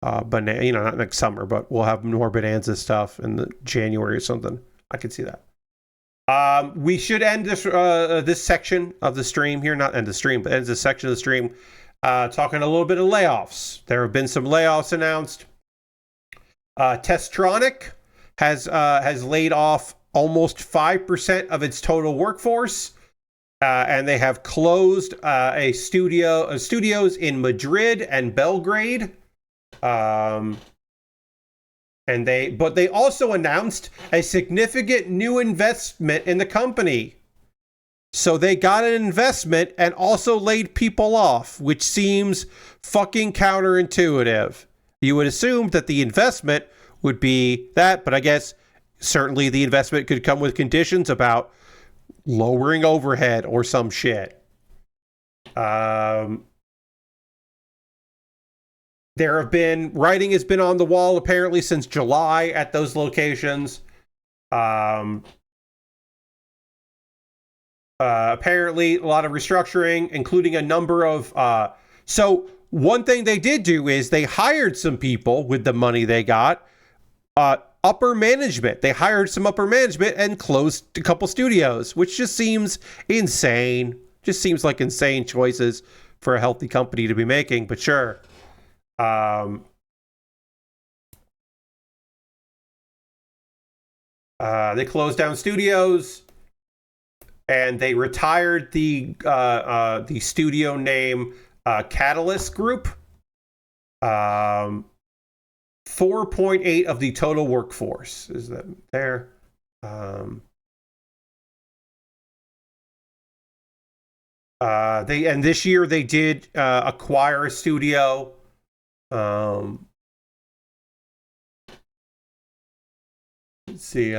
not next summer, but we'll have more Bonanza stuff in January or something. I could see that. We should end this section of the stream here, not end the stream, but end this section of the stream talking a little bit of layoffs. There have been some layoffs announced. Testronic has laid off almost 5% of its total workforce, and they have closed studios in Madrid and Belgrade. But they also announced a significant new investment in the company. So they got an investment and also laid people off, which seems fucking counterintuitive. You would assume that the investment would be that, but I guess certainly the investment could come with conditions about lowering overhead or some shit. Writing has been on the wall apparently since July at those locations. Apparently a lot of restructuring, including a number of so one thing they did do is they hired some people with the money they got, upper management. They hired some upper management and closed a couple studios, which just seems insane. Just seems like insane choices for a healthy company to be making, but sure. They closed down studios, and they retired the studio name Catalyst Group. 4.8 of the total workforce is that there. This year they did acquire a studio. Let's see.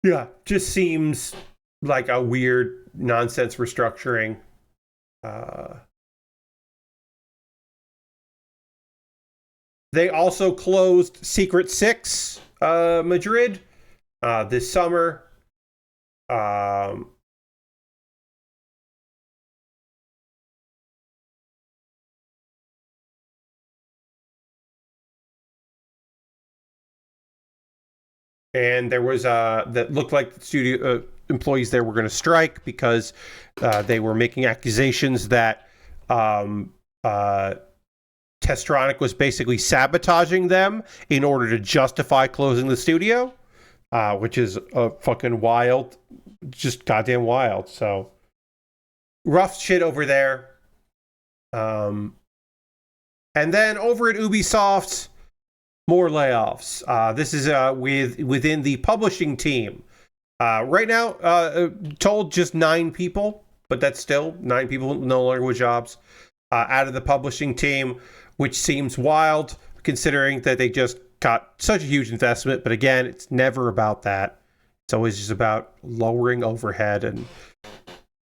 Yeah, just seems like a weird nonsense restructuring. They also closed Secret Six Madrid this summer. And there was that looked like the studio employees there were going to strike because they were making accusations that Testronic was basically sabotaging them in order to justify closing the studio, which is fucking wild, just goddamn wild. So rough shit over there. And then over at Ubisoft, more layoffs. This is within the publishing team. Right now, told just 9 people, but that's still 9 people no longer with jobs out of the publishing team, which seems wild considering that they just got such a huge investment. But again, it's never about that. It's always just about lowering overhead and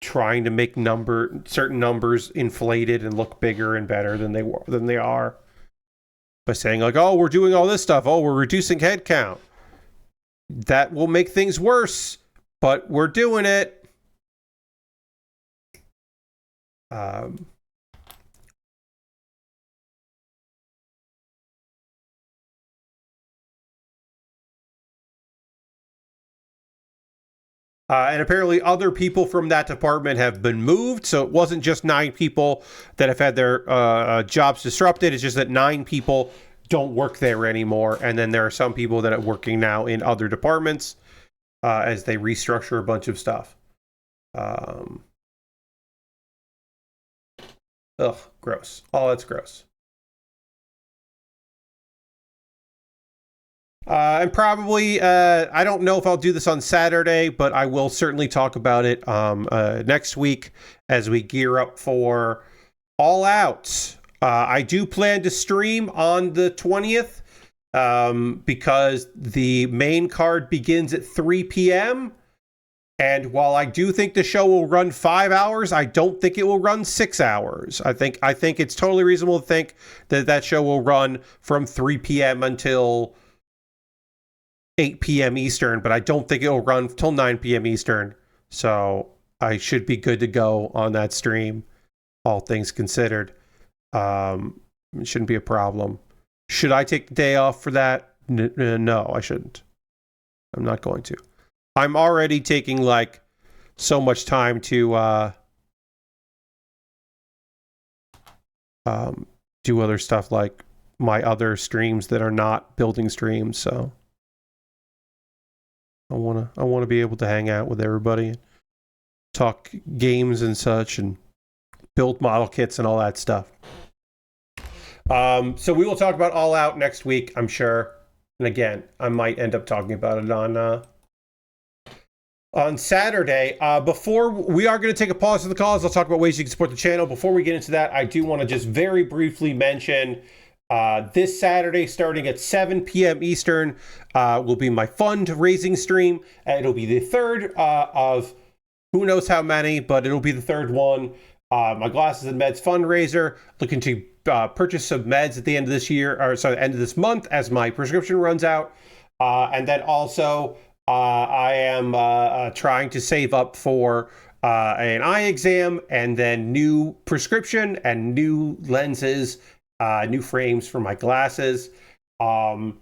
trying to make certain numbers inflated and look bigger and better than they are. By saying like, oh, we're doing all this stuff. Oh, we're reducing headcount. That will make things worse, but we're doing it. And apparently other people from that department have been moved. So it wasn't just 9 people that have had their jobs disrupted. It's just that 9 people don't work there anymore. And then there are some people that are working now in other departments as they restructure a bunch of stuff. Gross. Oh, that's gross. And probably, I don't know if I'll do this on Saturday, but I will certainly talk about it next week as we gear up for All Out. I do plan to stream on the 20th because the main card begins at 3 p.m. And while I do think the show will run 5 hours, I don't think it will run 6 hours. I think it's totally reasonable to think that show will run from 3 p.m. until 8 p.m. Eastern, but I don't think it'll run till 9 p.m. Eastern. So I should be good to go on that stream, all things considered. It shouldn't be a problem. Should I take the day off for that? No, I shouldn't. I'm not going to. I'm already taking like so much time to do other stuff like my other streams that are not building streams. So I wanna be able to hang out with everybody, and talk games and such, and build model kits and all that stuff. So we will talk about All Out next week, I'm sure. And again, I might end up talking about it on Saturday. Before we are going to take a pause for the calls, I'll talk about ways you can support the channel. Before we get into that, I do want to just very briefly mention this Saturday, starting at 7 p.m. Eastern, will be my fundraising stream. It'll be the third of who knows how many, but it'll be the third one. My Glasses and Meds fundraiser, looking to purchase some meds at the end of this year, or sorry, the end of this month as my prescription runs out. And then also, I am trying to save up for an eye exam, and then new prescription and new lenses, new frames for my glasses. You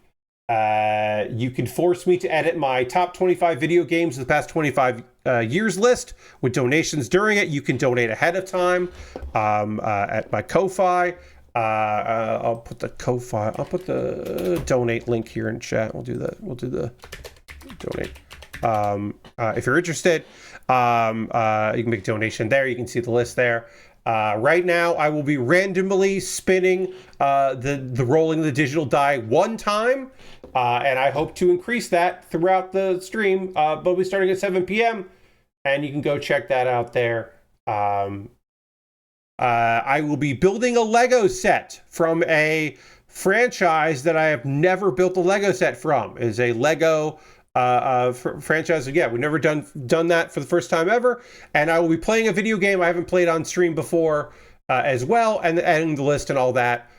can force me to edit my top 25 video games of the past 25 years list with donations during it. You can donate ahead of time at my Ko-Fi. I'll put the donate link here in chat. We'll do the donate. If you're interested, you can make a donation there. You can see the list there. Right now, I will be randomly spinning the rolling the digital die one time, and I hope to increase that throughout the stream. But we'll be starting at 7 p.m., and you can go check that out there. I will be building a Lego set from a franchise that I have never built a Lego set from. It is a Lego franchise. Yeah, we've never done that for the first time ever. And I will be playing a video game I haven't played on stream before as well, and adding the list and all that.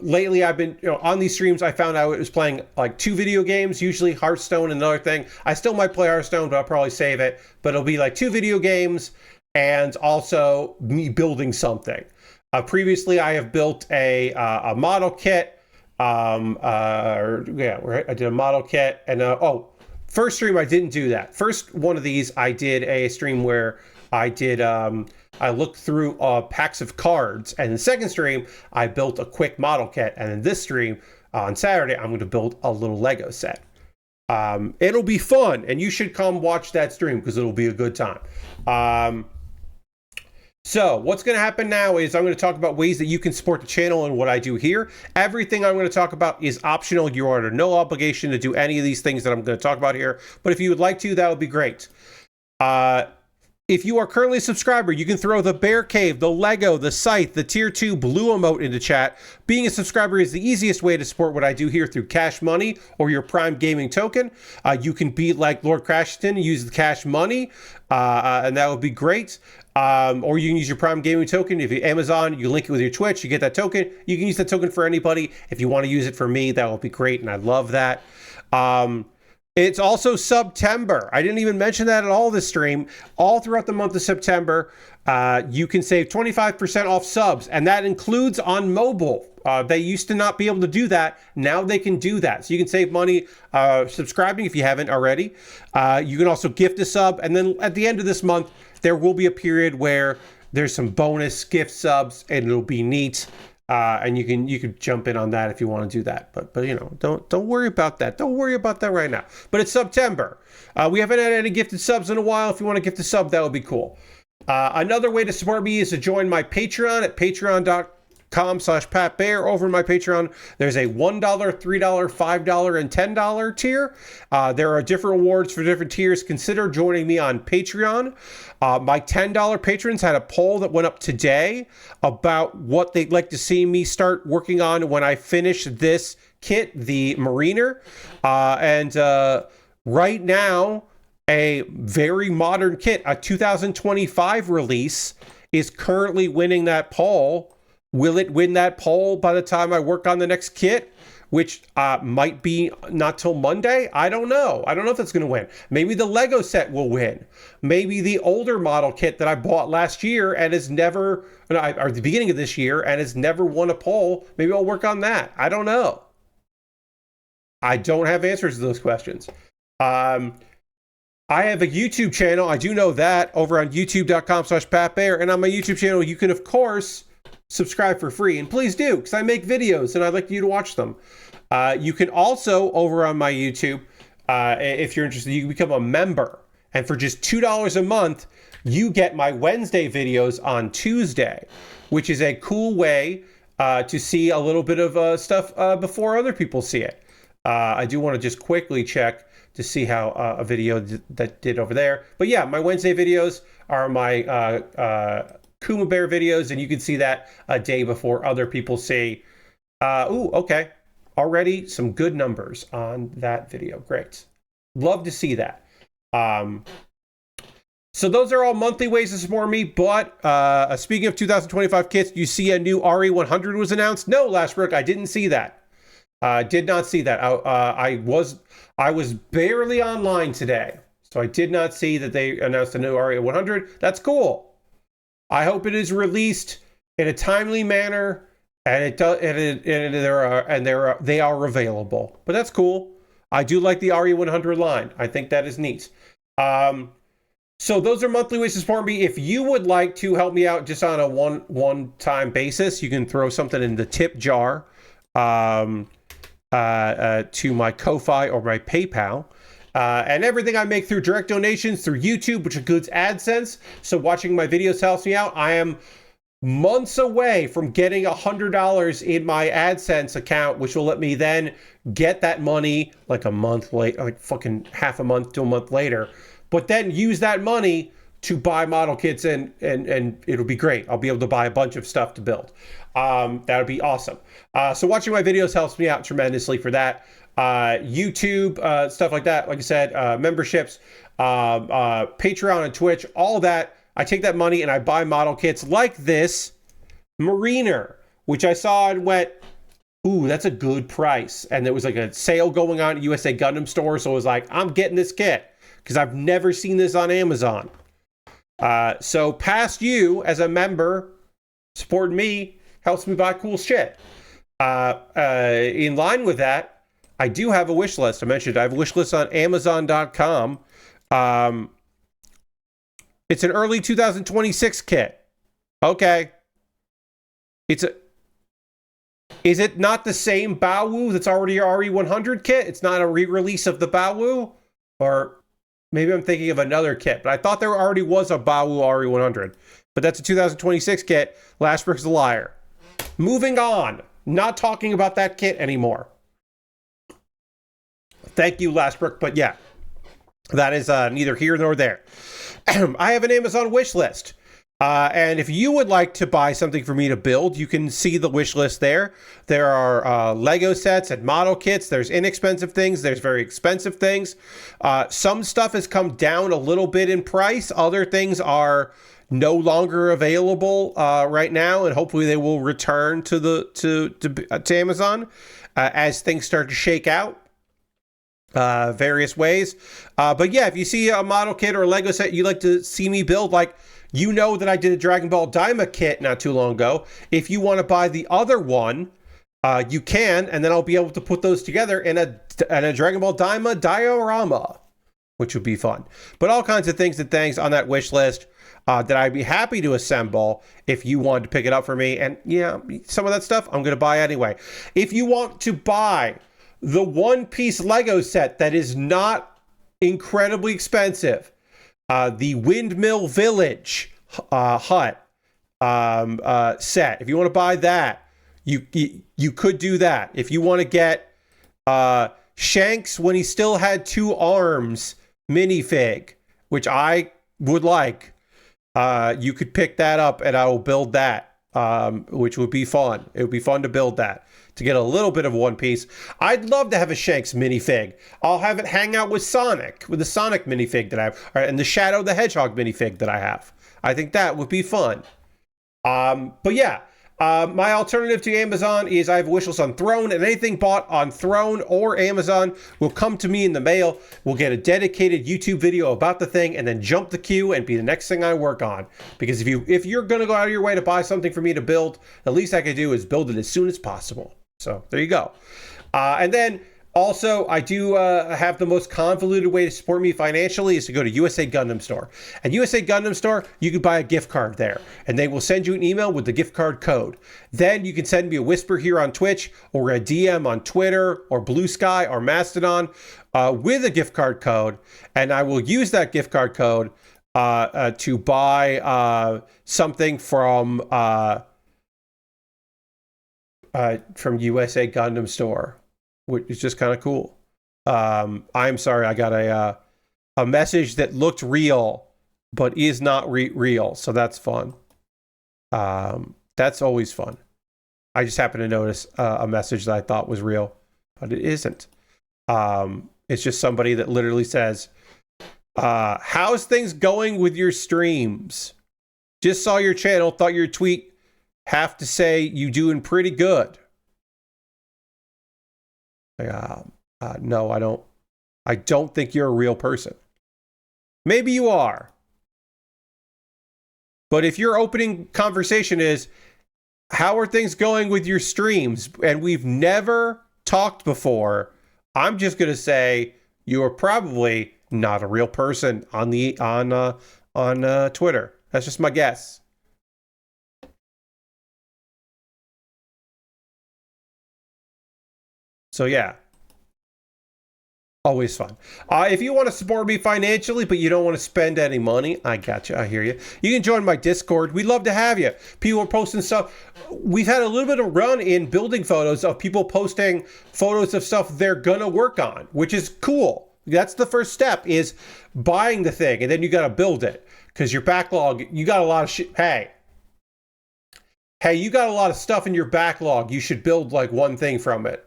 Lately, I've been on these streams. I found out I was playing like 2 video games, usually Hearthstone and another thing. I still might play Hearthstone, but I'll probably save it. But it'll be like 2 video games and also me building something. Previously, I have built a model kit. I did a model kit, and first stream I didn't do that. First one of these, I did a stream where I did I looked through packs of cards, and in the second stream I built a quick model kit, and in this stream on Saturday I'm going to build a little Lego set. It'll be fun, and you should come watch that stream because it'll be a good time. So what's going to happen now is I'm going to talk about ways that you can support the channel and what I do here. Everything I'm going to talk about is optional. You are under no obligation to do any of these things that I'm going to talk about here. But if you would like to, that would be great. If you are currently a subscriber, you can throw the Bear Cave, the Lego, the Scythe, the Tier 2 Blue emote into chat. Being a subscriber is the easiest way to support what I do here through Cash Money or your Prime Gaming token. You can be like Lord Crashington and use the Cash Money, and that would be great. Or you can use your Prime Gaming token. If you Amazon, you link it with your Twitch, you get that token. You can use that token for anybody. If you want to use it for me, that will be great, and I love that. It's also September. I didn't even mention that at all this stream. All throughout the month of September, you can save 25% off subs, and that includes on mobile. They used to not be able to do that. Now they can do that. So you can save money subscribing if you haven't already. You can also gift a sub, and then at the end of this month, there will be a period where there's some bonus gift subs, and it'll be neat. And you can jump in on that if you want to do that. But don't worry about that. Don't worry about that right now. But it's September. We haven't had any gifted subs in a while. If you want to gift a sub, that would be cool. Another way to support me is to join my Patreon at patreon.com/PatBear. Over in my Patreon, there's a $1, $3, $5, and $10 tier. There are different rewards for different tiers. Consider joining me on Patreon. My $10 patrons had a poll that went up today about what they'd like to see me start working on when I finish this kit, the Mariner. And right now, a very modern kit, a 2025 release, is currently winning that poll. Will it win that poll by the time I work on the next kit, which might be not till Monday? I don't know. I don't know if that's going to win. Maybe the Lego set will win. Maybe the older model kit that I bought last year and has never, or the beginning of this year, and has never won a poll. Maybe I'll work on that. I don't know. I don't have answers to those questions. I have a YouTube channel. I do know that over on youtube.com/PatBear. And on my YouTube channel, you can, of course, subscribe for free. And please do, because I make videos and I'd like you to watch them. You can also, over on my YouTube, if you're interested, you can become a member. And for just $2 a month, you get my Wednesday videos on Tuesday, which is a cool way to see a little bit of stuff before other people see it. I do want to just quickly check to see how a video that did over there. But yeah, my Wednesday videos are my Kuma Baer videos, and you can see that a day before other people see. Ooh, okay. Already some good numbers on that video. Great. Love to see that. So those are all monthly ways to support me. But speaking of 2025 kits, you see a new RE100 was announced? No, Lashbrook, I didn't see that. Did not see that. I was barely online today, so I did not see that they announced a new RE100. That's cool. I hope it is released in a timely manner, and it does. They are available. But that's cool. I do like the RE100 line. I think that is neat. So those are monthly ways to support me. If you would like to help me out just on a one-time basis, you can throw something in the tip jar to my Ko-Fi or my PayPal. And everything I make through direct donations through YouTube, which includes AdSense. So watching my videos helps me out. I am months away from getting $100 in my AdSense account, which will let me then get that money like a month late, like fucking half a month to a month later. But then use that money to buy model kits, and it'll be great. I'll be able to buy a bunch of stuff to build. That would be awesome. So watching my videos helps me out tremendously for that. YouTube, stuff like that. Like I said, memberships, Patreon and Twitch, all that. I take that money and I buy model kits like this Mariner, which I saw and went, ooh, that's a good price. And there was like a sale going on at USA Gundam store. So I was like, I'm getting this kit because I've never seen this on Amazon. So past you as a member, supporting me, helps me buy cool shit. In line with that, I do have a wish list. I mentioned I have a wish list on Amazon.com. It's an early 2026 kit. Okay. Is it not the same Baowu that's already your RE100 kit? It's not a re-release of the Baowu? Or maybe I'm thinking of another kit, but I thought there already was a Baowu RE100. But that's a 2026 kit. Lashbrook's a liar. Moving on. Not talking about that kit anymore. Thank you, Lashbrook. But yeah, that is neither here nor there. I have an Amazon wish list. And if you would like to buy something for me to build, you can see the wish list there. There are Lego sets and model kits. There's inexpensive things. There's very expensive things. Some stuff has come down a little bit in price. Other things are no longer available right now, and hopefully they will return to Amazon as things start to shake out. Various ways. But yeah, if you see a model kit or a Lego set you'd like to see me build, like, you know that I did a Dragon Ball Daima kit not too long ago. If you want to buy the other one, you can, and then I'll be able to put those together in a Dragon Ball Daima diorama, which would be fun. But all kinds of things and things on that wish list that I'd be happy to assemble if you wanted to pick it up for me. And yeah, some of that stuff I'm going to buy anyway. If you want to buy the one-piece Lego set that is not incredibly expensive, the Windmill Village hut set. If you want to buy that, you could do that. If you want to get Shanks when he still had two arms minifig, which I would like, you could pick that up and I will build that, which would be fun. It would be fun to build that, to get a little bit of One Piece. I'd love to have a Shanks minifig. I'll have it hang out with Sonic, with the Sonic minifig that I have, and the Shadow the Hedgehog minifig that I have. I think that would be fun. But yeah, my alternative to Amazon is I have a wish list on Throne, and anything bought on Throne or Amazon will come to me in the mail. We'll get a dedicated YouTube video about the thing and then jump the queue and be the next thing I work on. Because if you're going to go out of your way to buy something for me to build, the least I could do is build it as soon as possible. So there you go. And then Also, I do have the most convoluted way to support me financially is to go to USA Gundam Store. At USA Gundam Store, you can buy a gift card there, and they will send you an email with the gift card code. Then you can send me a whisper here on Twitch or a DM on Twitter or Blue Sky or Mastodon with a gift card code, and I will use that gift card code to buy something from USA Gundam Store, which is just kind of cool. I'm sorry, I got a message that looked real, but is not real, so that's fun. That's always fun. I just happened to notice a message that I thought was real, but it isn't. It's just somebody that literally says, how's things going with your streams? Just saw your channel, thought your tweet. Have to say you doing pretty good. No, I don't. I don't think you're a real person. Maybe you are. But if your opening conversation is, how are things going with your streams? And we've never talked before, I'm just going to say you are probably not a real person on Twitter. That's just my guess. So yeah, always fun. If you want to support me financially, but you don't want to spend any money, I got you. I hear you. You can join my Discord. We'd love to have you. People are posting stuff. We've had a little bit of run in building photos of people posting photos of stuff they're going to work on, which is cool. That's the first step, is buying the thing, and then you got to build it, because your backlog, you got a lot of shit. Hey, you got a lot of stuff in your backlog. You should build like one thing from it.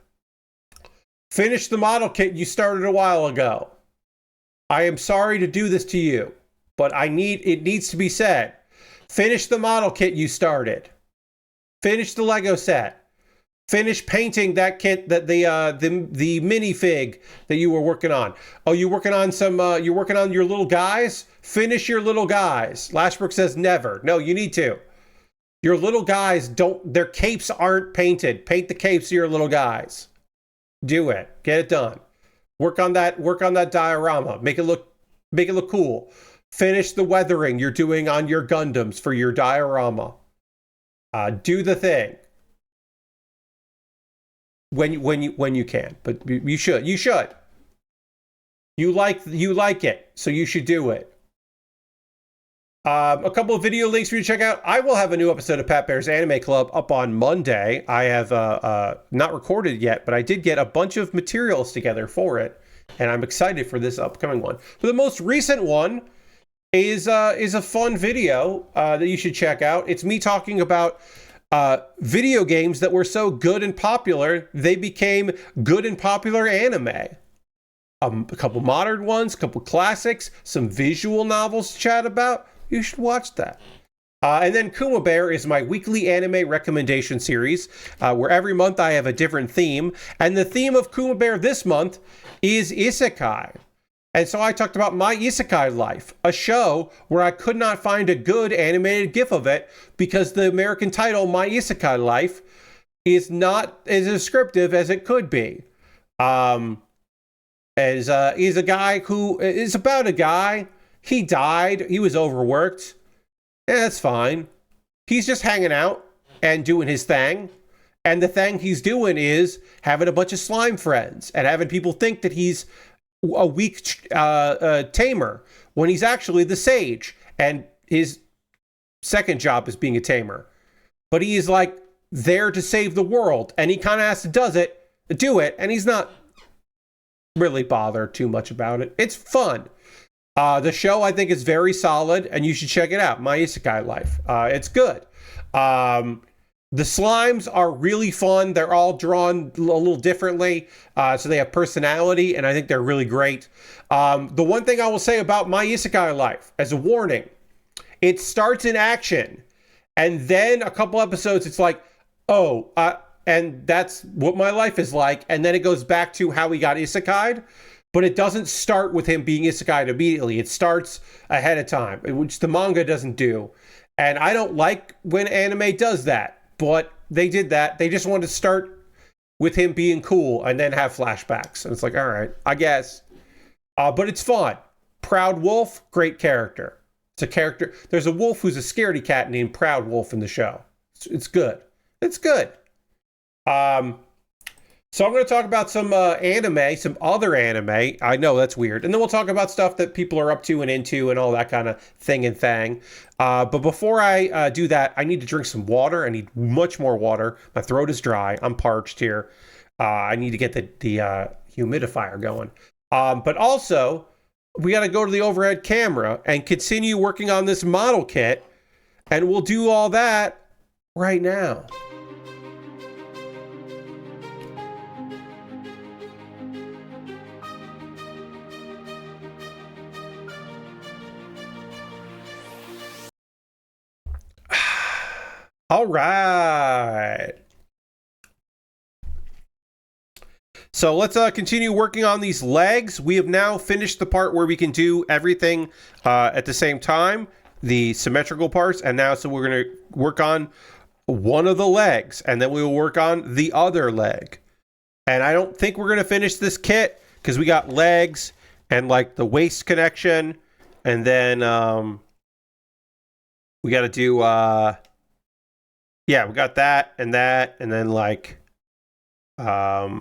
Finish the model kit you started a while ago. I am sorry to do this to you, but it needs to be said. Finish the model kit you started. Finish the Lego set. Finish painting that kit, that the minifig that you were working on. Oh, you're working on you're working on your little guys? Finish your little guys. Lashbrook says never. No, you need to. Your little guys their capes aren't painted. Paint the capes of your little guys. Do it. Get it done. Work on that diorama. Make it look cool. Finish the weathering you're doing on your Gundams for your diorama. Do the thing. When you can. But you should. You should. You like it, so you should do it. A couple of video links for you to check out. I will have a new episode of Pat Bear's Anime Club up on Monday. I have not recorded yet, but I did get a bunch of materials together for it, and I'm excited for this upcoming one. But the most recent one is a fun video that you should check out. It's me talking about video games that were so good and popular, they became good and popular anime. A couple modern ones, a couple classics, some visual novels to chat about. You should watch that. And then Kuma Baer is my weekly anime recommendation series, where every month I have a different theme. And the theme of Kuma Baer this month is Isekai. And so I talked about My Isekai Life, a show where I could not find a good animated GIF of it because the American title, My Isekai Life, is not as descriptive as it could be. Is a guy who is about a guy. He died. He was overworked. Yeah, that's fine. He's just hanging out and doing his thing. And the thing he's doing is having a bunch of slime friends and having people think that he's a weak tamer when he's actually the sage. And his second job is being a tamer. But he is like there to save the world. And he kind of has to do it. And he's not really bothered too much about it. It's fun. The show, I think, is very solid, and you should check it out. My Isekai Life. It's good. The slimes are really fun. They're all drawn a little differently, so they have personality, and I think they're really great. The one thing I will say about My Isekai Life, as a warning, it starts in action, and then a couple episodes, it's like, and that's what my life is like, and then it goes back to how he got isekai'd. But it doesn't start with him being isekai'd immediately. It starts ahead of time, which the manga doesn't do. And I don't like when anime does that, but they did that. They just wanted to start with him being cool and then have flashbacks. And it's like, all right, I guess. But it's fun. Proud Wolf, great character. It's a character. There's a wolf who's a scaredy cat named Proud Wolf in the show. It's good. It's good. So I'm going to talk about some anime, some other anime. I know that's weird. And then we'll talk about stuff that people are up to and into and all that kind of thing and thang. But before I do that, I need to drink some water. I need much more water. My throat is dry. I'm parched here. I need to get the humidifier going. But also, we got to go to the overhead camera and continue working on this model kit. And we'll do all that right now. All right. So let's continue working on these legs. We have now finished the part where we can do everything at the same time, the symmetrical parts. And now, so we're going to work on one of the legs, and then we will work on the other leg. And I don't think we're going to finish this kit because we got legs and like the waist connection. And then we got to do... yeah, we got that, and then like, yeah,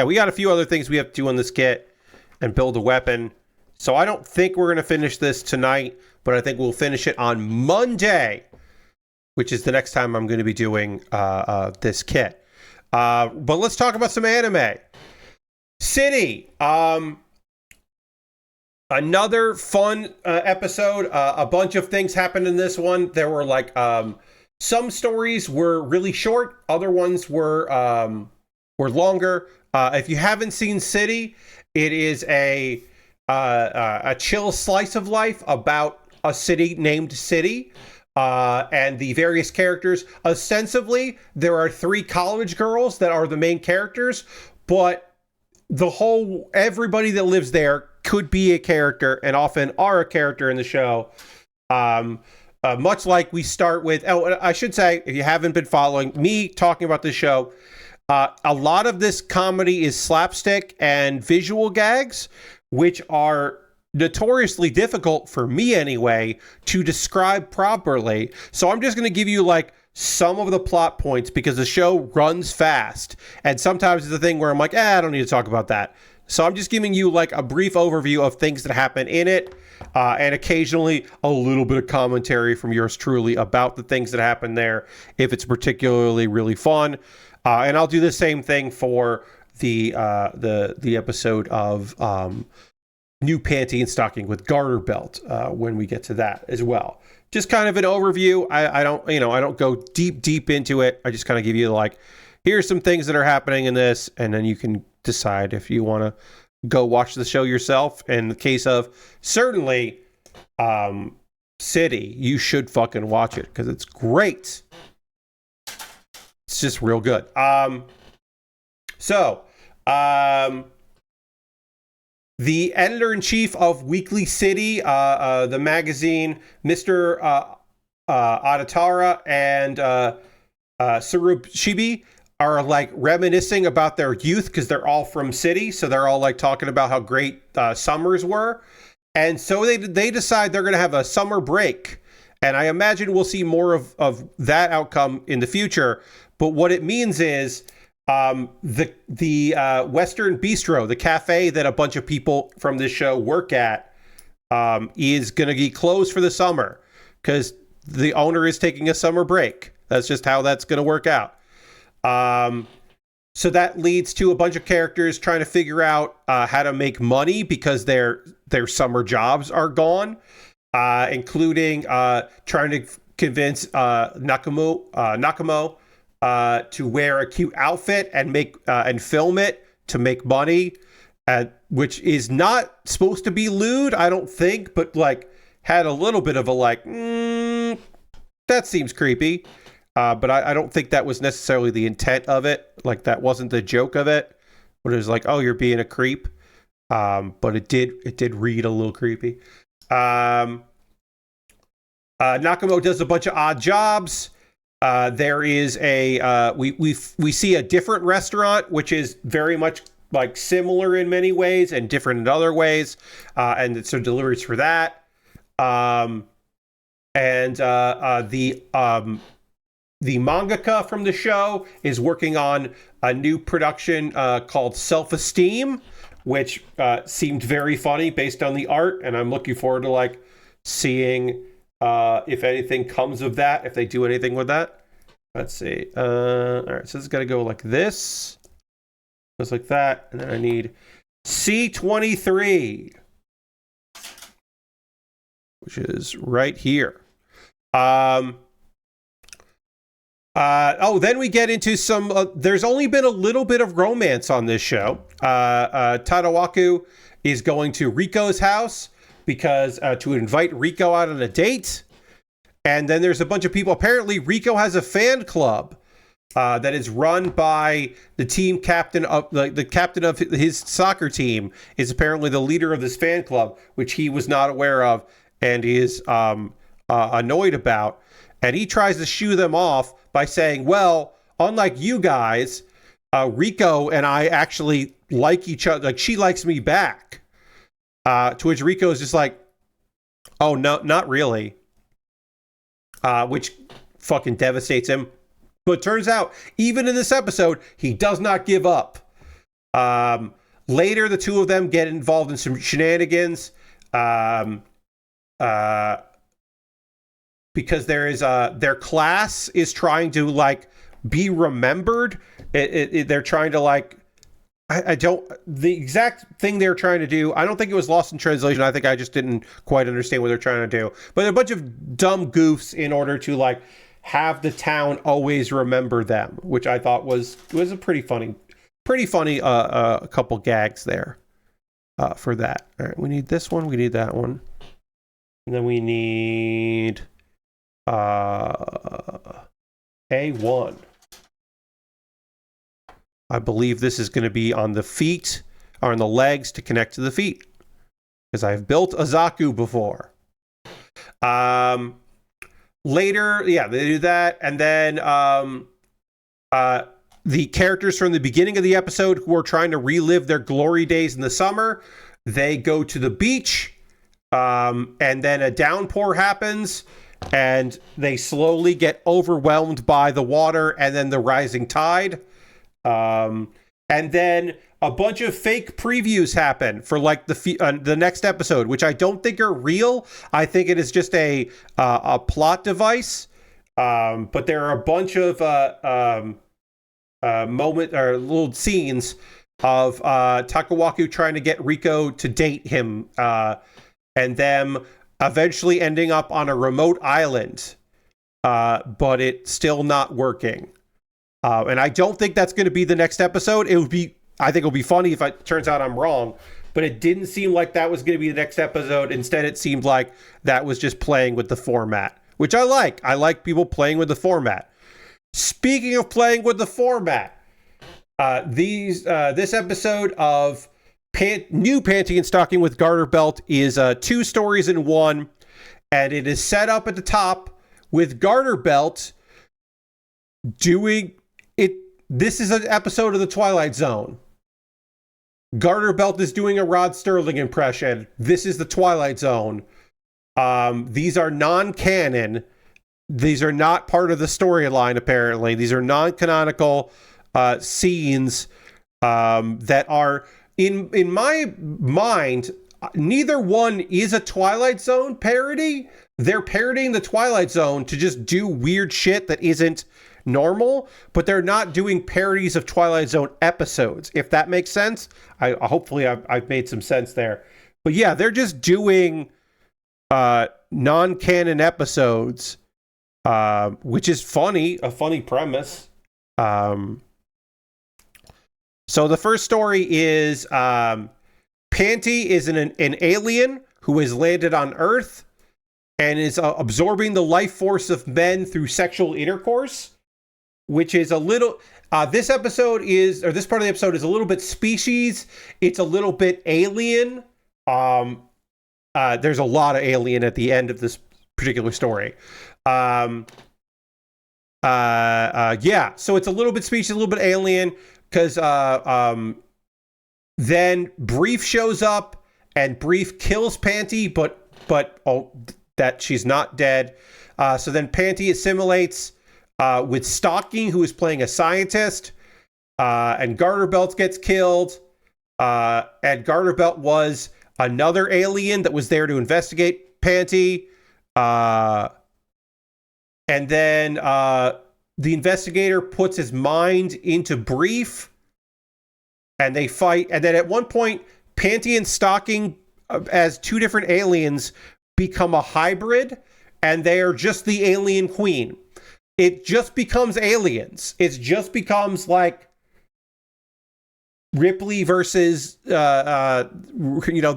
we got a few other things we have to do on this kit and build a weapon. So I don't think we're going to finish this tonight, but I think we'll finish it on Monday, which is the next time I'm going to be doing this kit. But let's talk about some anime. City. Another fun episode. A bunch of things happened in this one. There were like... some stories were really short. Other ones were longer. If you haven't seen City, it is a chill slice of life about a city named City and the various characters. Ostensibly, there are 3 college girls that are the main characters, but everybody that lives there could be a character and often are a character in the show. Much like we start with, I should say, if you haven't been following me talking about this show, a lot of this comedy is slapstick and visual gags, which are notoriously difficult for me anyway to describe properly. So I'm just going to give you like some of the plot points because the show runs fast. And sometimes it's a thing where I'm like, I don't need to talk about that. So I'm just giving you like a brief overview of things that happen in it. And occasionally a little bit of commentary from yours truly about the things that happen there, if it's particularly really fun. And I'll do the same thing for the episode of New Panty and Stocking with Garterbelt when we get to that as well. Just kind of an overview. I don't go deep into it. I just kind of give you like, here's some things that are happening in this, and then you can decide if you want to go watch the show yourself. In the case of certainly City, you should fucking watch it because it's great. It's just real good. The editor-in-chief of Weekly City, the magazine, Mr. Adatara and Surubshibi are like reminiscing about their youth because they're all from City. So they're all like talking about how great summers were. And so they decide they're going to have a summer break. And I imagine we'll see more of that outcome in the future. But what it means is the Western Bistro, the cafe that a bunch of people from this show work at, is going to be closed for the summer because the owner is taking a summer break. That's just how that's going to work out. So that leads to a bunch of characters trying to figure out how to make money because their summer jobs are gone, including trying to convince Nakamo to wear a cute outfit and make and film it to make money, which is not supposed to be lewd, I don't think, but like had a little bit of a like, that seems creepy. But I don't think that was necessarily the intent of it. Like that wasn't the joke of it. But it was like, oh, you're being a creep. But it did read a little creepy. Nakamo does a bunch of odd jobs. There is we see a different restaurant, which is very much like similar in many ways and different in other ways, and so deliveries for that. The mangaka from the show is working on a new production called Self-Esteem, which seemed very funny based on the art, and I'm looking forward to like seeing if anything comes of that, if they do anything with that. Let's see. All right, so this is got to go like this. Goes like that, and then I need C23, which is right here. Then we get into some. There's only been a little bit of romance on this show. Tadawaku is going to Riko's house because to invite Riko out on a date. And then there's a bunch of people. Apparently, Riko has a fan club that is run by the team captain of the captain of his soccer team is apparently the leader of this fan club, which he was not aware of and is annoyed about. And he tries to shoo them off by saying, well, unlike you guys, Riko and I actually like each other. Like, she likes me back. To which Riko is just like, oh, no, not really. Which fucking devastates him. But it turns out, even in this episode, he does not give up. Later, the two of them get involved in some shenanigans. Because there is their class is trying to like be remembered. They're trying to like, the exact thing they're trying to do, I don't think it was lost in translation. I think I just didn't quite understand what they're trying to do. But a bunch of dumb goofs in order to like have the town always remember them, which I thought was a pretty funny a couple gags there for that. All right, we need this one, we need that one. And then we need A1. I believe this is going to be on the feet or on the legs to connect to the feet, because I've built a Zaku before. Later, yeah, they do that, and then the characters from the beginning of the episode who are trying to relive their glory days in the summer, they go to the beach, and then a downpour happens, and they slowly get overwhelmed by the water and then the rising tide. And then a bunch of fake previews happen for like the next episode, which I don't think are real. I think it is just a plot device. But there are a bunch of moment or little scenes of Takawaku trying to get Riko to date him, and them eventually ending up on a remote island, but it's still not working. And I don't think that's going to be the next episode. I think it'll be funny if it turns out I'm wrong, but it didn't seem like that was going to be the next episode. Instead, it seemed like that was just playing with the format, which I like. I like people playing with the format. Speaking of playing with the format, this episode of new Panty Stocking with Garterbelt is 2 stories in one, and it is set up at the top with Garterbelt doing it. This is an episode of The Twilight Zone. Garterbelt is doing a Rod Serling impression. This is The Twilight Zone. These are non-canon. These are not part of the storyline, apparently. These are non-canonical scenes that are, in my mind, neither one is a Twilight Zone parody. They're parodying the Twilight Zone to just do weird shit that isn't normal, but they're not doing parodies of Twilight Zone episodes, if that makes sense. Hopefully I've made some sense there. But yeah, they're just doing non-canon episodes, which is funny, a funny premise. So the first story is Panty is an alien who has landed on Earth and is absorbing the life force of men through sexual intercourse, which is a little... this episode is... or this part of the episode is a little bit species. It's a little bit alien. There's a lot of alien at the end of this particular story. Yeah, so it's a little bit species, a little bit alien, because then Brief shows up and Brief kills Panty, but that she's not dead. So then Panty assimilates with Stocking, who is playing a scientist, and Garterbelt gets killed. And Garterbelt was another alien that was there to investigate Panty. And then the investigator puts his mind into Brief, and they fight. And then at one point, Panty and Stocking, as two different aliens, become a hybrid, and they are just the alien queen. It just becomes aliens. It just becomes like Ripley versus the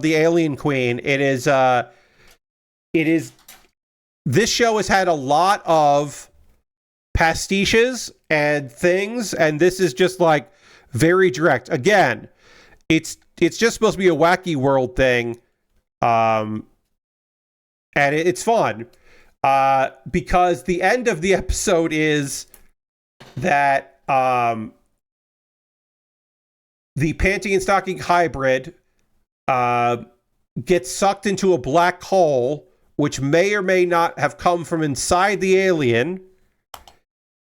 alien queen. It is this show has had a lot of pastiches and things, and this is just like very direct. Again, it's just supposed to be a wacky world thing, and it's fun because the end of the episode is that the Panty and Stocking hybrid gets sucked into a black hole, which may or may not have come from inside the alien.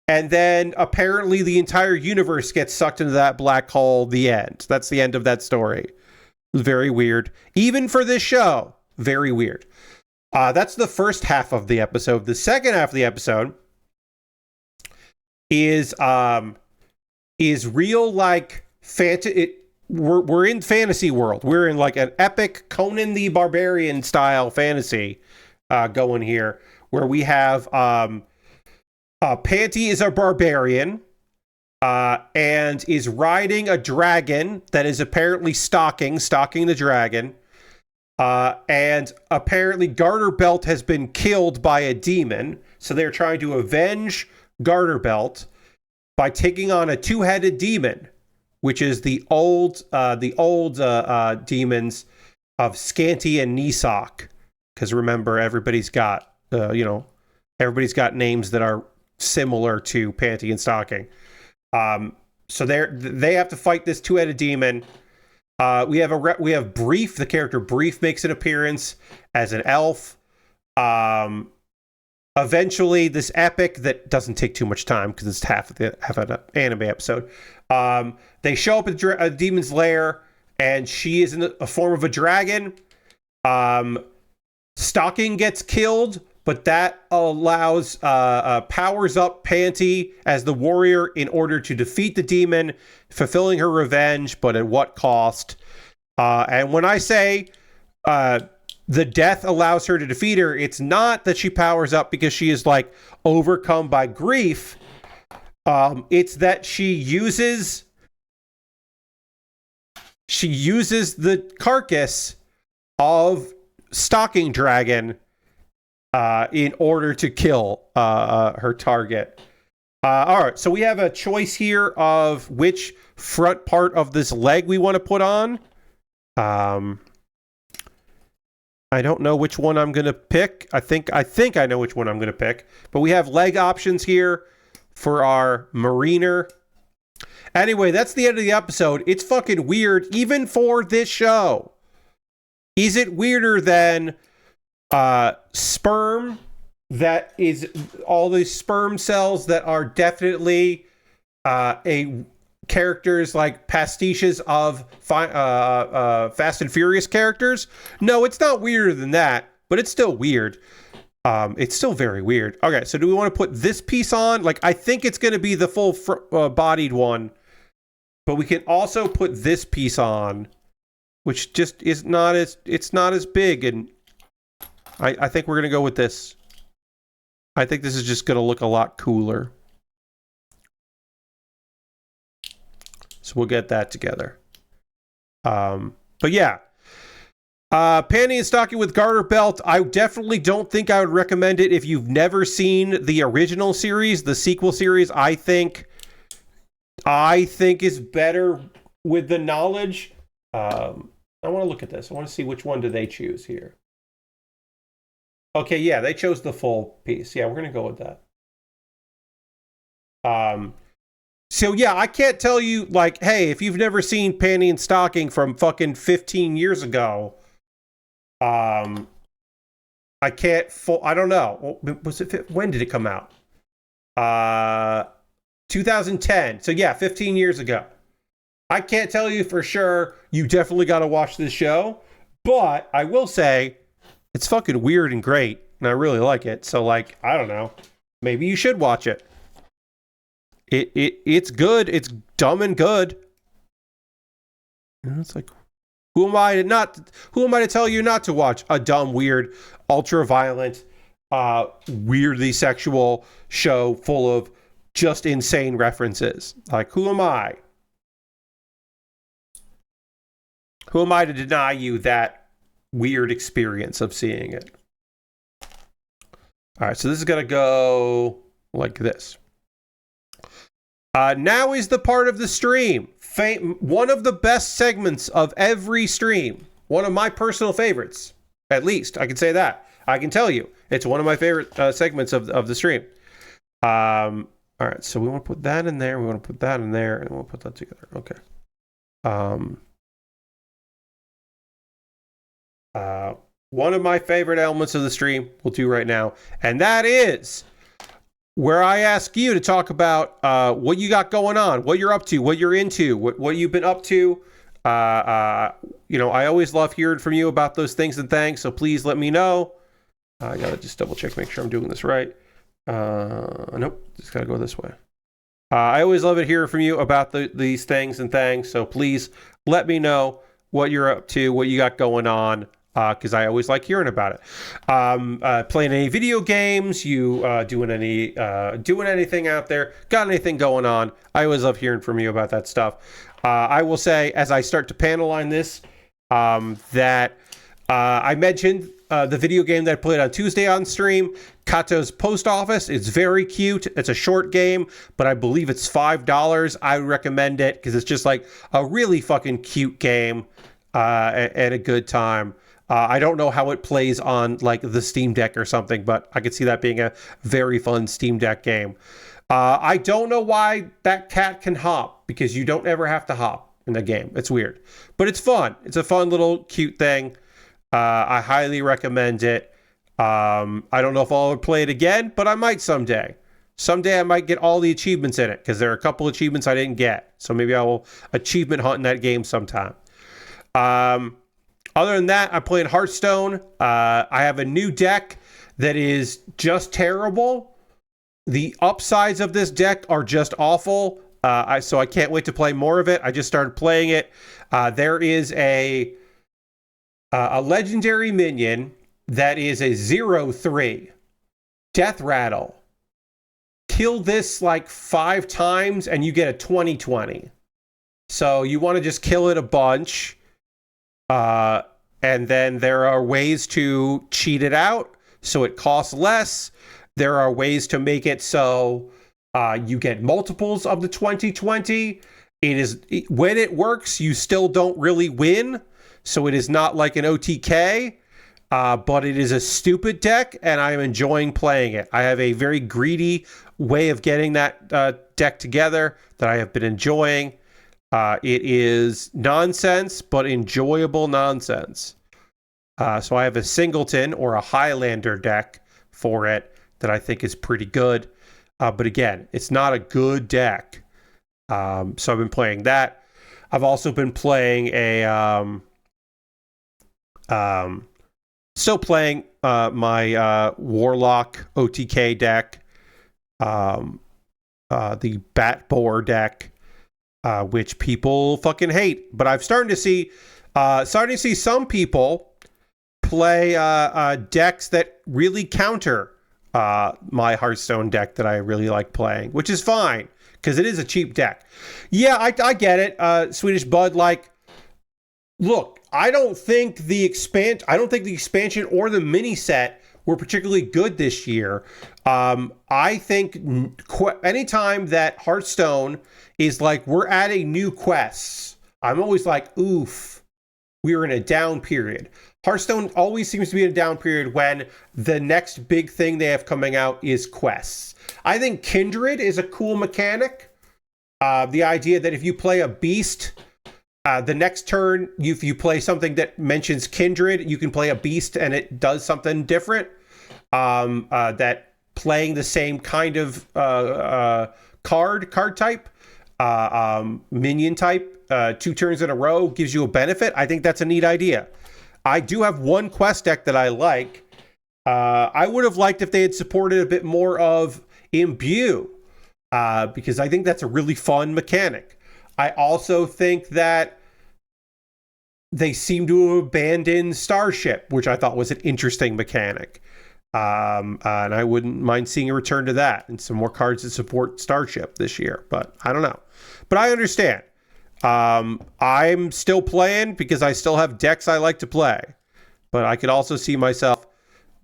And then apparently the entire universe gets sucked into that black hole. The end. That's the end of that story. Very weird. Even for this show, very weird. That's the first half of the episode. The second half of the episode is real like we're in fantasy world. We're in like an epic Conan the Barbarian style fantasy going here, where we have Panty is a barbarian and is riding a dragon that is apparently stalking the dragon. And apparently Garterbelt has been killed by a demon, so they're trying to avenge Garterbelt by taking on a two-headed demon, which is the old demons of Scanty and Nisok. Because remember, everybody's got names that are similar to Panty and Stocking. So they have to fight this two-headed demon. We have Brief. The character Brief makes an appearance as an elf. Eventually, this epic that doesn't take too much time because it's half an anime episode. They show up at a demon's lair, and she is in a form of a dragon. Stocking gets killed, but that allows powers up Panty as the warrior in order to defeat the demon, fulfilling her revenge, but at what cost? And when I say the death allows her to defeat her, it's not that she powers up because she is like overcome by grief. It's that she uses the carcass of Stocking Dragon in order to kill her target. All right, so we have a choice here of which front part of this leg we want to put on. I don't know which one I'm going to pick. I think I know which one I'm going to pick. But we have leg options here for our mariner. Anyway, that's the end of the episode. It's fucking weird, even for this show. Is it weirder than sperm that is all these sperm cells that are definitely characters like pastiches of Fast and Furious characters? No, it's not weirder than that, but it's still weird. It's still very weird. Okay, so do we want to put this piece on? Like, I think it's going to be the full bodied one, but we can also put this piece on, which just is not as, it's not as big, and I think we're going to go with this. I think this is just going to look a lot cooler. So we'll get that together. But yeah. Panty and Stocking with Garterbelt. I definitely don't think I would recommend it if you've never seen the original series. The sequel series, I think is better with the knowledge. I want to look at this. I want to see which one do they choose here. Okay, yeah, they chose the full piece. Yeah, we're going to go with that. So yeah, I can't tell you, like, hey, if you've never seen Panty and Stocking from fucking 15 years ago, I can't I don't know. Was it, when did it come out? 2010. So yeah, 15 years ago. I can't tell you for sure. You definitely got to watch this show, but I will say it's fucking weird and great, and I really like it. So like, I don't know. Maybe you should watch it. It's good. It's dumb and good. And it's like, who am I to tell you not to watch a dumb, weird, ultra violent, weirdly sexual show full of just insane references? Like, who am I? Who am I to deny you that weird experience of seeing it? All right, so this is going to go like this. Now is the part of the stream. One of the best segments of every stream. One of my personal favorites. At least, I can say that. I can tell you. It's one of my favorite segments of the stream. All right, so we want to put that in there. We want to put that in there. And we'll put that together. Okay. One of my favorite elements of the stream we'll do right now. And that is where I ask you to talk about what you got going on, what you're up to, what you're into, what you've been up to. I always love hearing from you about those things and things, so please let me know. I gotta just double check, make sure I'm doing this right. Nope, just gotta go this way. I always love it hearing from you about these things and things, so please let me know what you're up to, what you got going on. Because I always like hearing about it. Playing any video games, you doing anything out there, got anything going on? I always love hearing from you about that stuff. I will say, as I start to panel line this, that I mentioned the video game that I played on Tuesday on stream, Kato's Post Office. It's very cute. It's a short game, but I believe it's $5. I recommend it because it's just like a really fucking cute game and a good time. I don't know how it plays on like the Steam Deck or something, but I could see that being a very fun Steam Deck game. I don't know why that cat can hop, because you don't ever have to hop in the game. It's weird, but it's fun. It's a fun little cute thing. I highly recommend it. I don't know if I'll ever play it again, but I might someday. Someday I might get all the achievements in it, because there are a couple achievements I didn't get. So maybe I will achievement hunt in that game sometime. Other than that, I'm playing Hearthstone. I have a new deck that is just terrible. The upsides of this deck are just awful. So I can't wait to play more of it. I just started playing it. There is a legendary minion that is a 0/3 Death Rattle. Kill this like 5 times and you get a 20/20. So you want to just kill it a bunch. And then there are ways to cheat it out so it costs less. There are ways to make it so you get multiples of the 20/20. When it works, you still don't really win. So it is not like an OTK, but it is a stupid deck, and I am enjoying playing it. I have a very greedy way of getting that deck together that I have been enjoying. It is nonsense, but enjoyable nonsense. So I have a Singleton or a Highlander deck for it that I think is pretty good. But again, it's not a good deck. So I've been playing that. I've also been playing still playing my Warlock OTK deck, the Bat Boar deck. Which people fucking hate, but I've starting to see some people play decks that really counter my Hearthstone deck that I really like playing, which is fine because it is a cheap deck. Yeah, I get it, Swedish Bud. Like, look, I don't think the expansion or the mini set were particularly good this year. I think anytime that Hearthstone is like, we're adding new quests, I'm always like, oof, we are in a down period. Hearthstone always seems to be in a down period when the next big thing they have coming out is quests. I think Kindred is a cool mechanic. The idea that if you play a beast, the next turn, if you play something that mentions Kindred, you can play a beast and it does something different. That playing the same kind of card type, minion type, 2 turns in a row gives you a benefit. I think that's a neat idea. I do have one quest deck that I like. I would have liked if they had supported a bit more of Imbue, because I think that's a really fun mechanic. I also think that they seem to have abandoned Starship, which I thought was an interesting mechanic. And I wouldn't mind seeing a return to that and some more cards that support Starship this year, but I don't know. But I understand. I'm still playing because I still have decks I like to play, but I could also see myself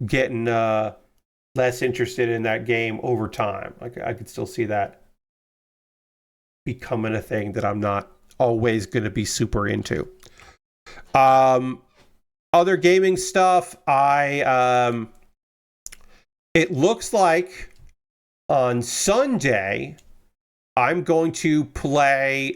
getting less interested in that game over time. Like I could still see that becoming a thing that I'm not always going to be super into. Other gaming stuff, it looks like on Sunday I'm going to play,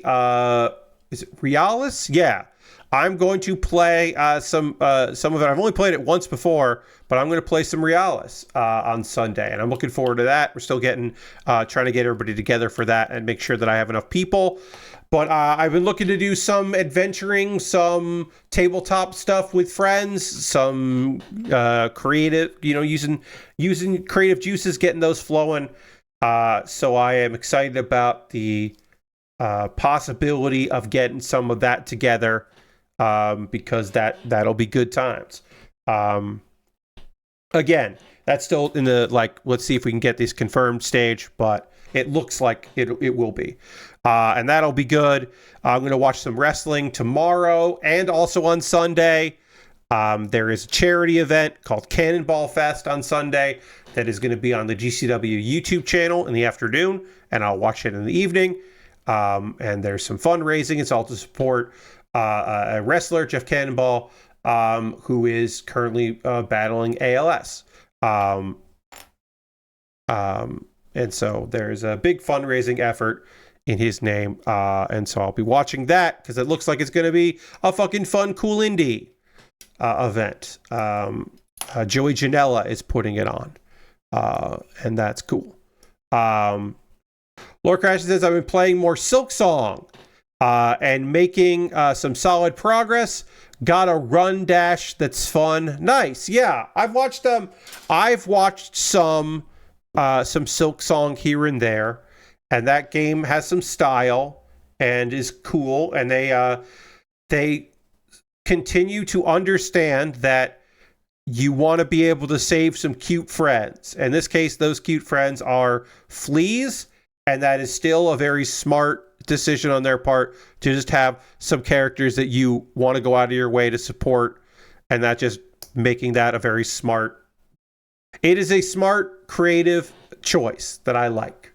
is it Realis? Yeah. I'm going to play some of it. I've only played it once before, but I'm going to play some Realis on Sunday, and I'm looking forward to that. We're still trying to get everybody together for that and make sure that I have enough people. But I've been looking to do some adventuring, some tabletop stuff with friends, some creative, using creative juices, getting those flowing. So I am excited about the possibility of getting some of that together, because that'll be good times. Again, that's still in the let's see if we can get this confirmed stage, but it looks like it will be. And that'll be good. I'm going to watch some wrestling tomorrow and also on Sunday. There is a charity event called Cannonball Fest on Sunday that is going to be on the GCW YouTube channel in the afternoon, and I'll watch it in the evening. And there's some fundraising. It's all to support a wrestler, Jeff Cannonball, who is currently battling ALS. And so there's a big fundraising effort in his name. And so I'll be watching that because it looks like it's going to be a fucking fun, cool indie event. Joey Janela is putting it on. And that's cool. Lord Crash says, I've been playing more Silk Song and making some solid progress. Got a run dash that's fun. Nice. Yeah, I've watched some Silk Song here and there, and that game has some style and is cool, and they continue to understand that you want to be able to save some cute friends. In this case, those cute friends are fleas, and that is still a very smart decision on their part to just have some characters that you want to go out of your way to support, and that just making that a very smart. It is a smart, creative choice that I like.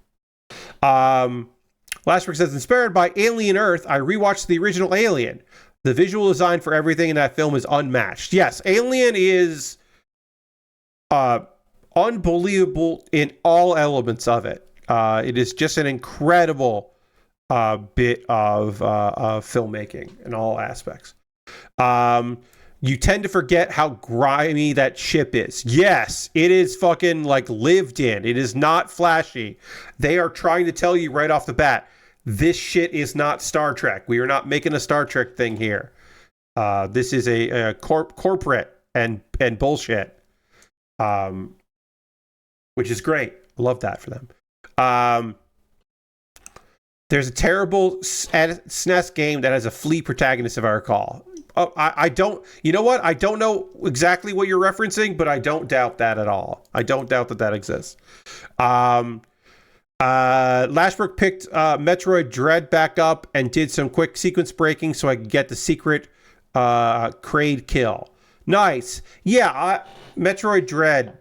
Lashbrook says, inspired by Alien Earth, I rewatched the original Alien. The visual design for everything in that film is unmatched. Yes, Alien is unbelievable in all elements of it. It is just an incredible bit of filmmaking in all aspects. You tend to forget how grimy that ship is. Yes, it is fucking lived in. It is not flashy. They are trying to tell you right off the bat, this shit is not Star Trek. We are not making a Star Trek thing here. This is a corporate and bullshit, which is great. I love that for them. There's a terrible SNES game that has a flea protagonist, if I recall. I don't, you know what? I don't know exactly what you're referencing, but I don't doubt that at all. I don't doubt that exists. Lashbrook picked Metroid Dread back up and did some quick sequence breaking so I could get the secret Kraid kill. Nice. Yeah, Metroid Dread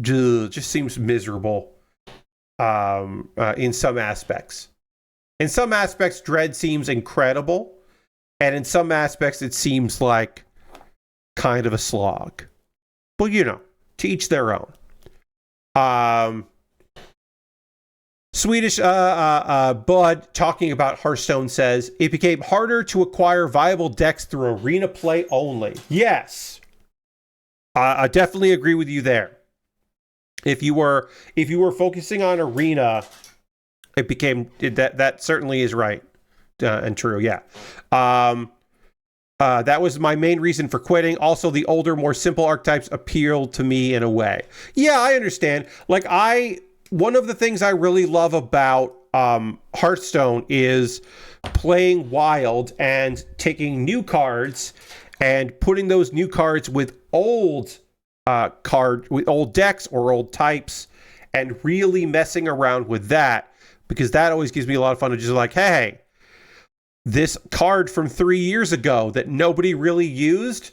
just seems miserable in some aspects. In some aspects, Dread seems incredible. And in some aspects, it seems like kind of a slog. But, you know, to each their own. Swedish Bud, talking about Hearthstone, says, it became harder to acquire viable decks through arena play only. Yes. I definitely agree with you there. If you were focusing on arena, it became that certainly is right and true. Yeah. That was my main reason for quitting. Also, the older, more simple archetypes appealed to me in a way. Yeah, I understand. Like, one of the things I really love about Hearthstone is playing Wild and taking new cards and putting those new cards with old with old decks or old types, and really messing around with that, because that always gives me a lot of fun. To just like, hey, this card from 3 years ago that nobody really used,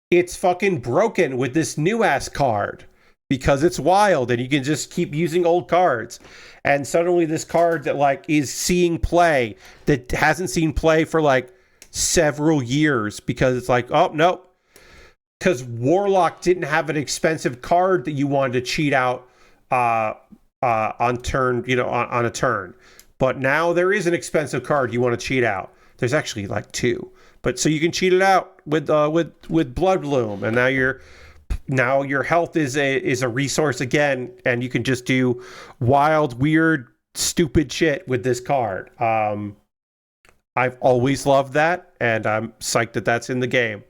it's fucking broken with this new ass card because it's Wild and you can just keep using old cards. And suddenly this card that like is seeing play that hasn't seen play for like several years, because it's like, oh no, because Warlock didn't have an expensive card that you wanted to cheat out on turn, on a turn. But now there is an expensive card you want to cheat out. There's actually like two, but so you can cheat it out with Blood Bloom, and now your health is a resource again, and you can just do wild, weird, stupid shit with this card. I've always loved that, and I'm psyched that that's in the game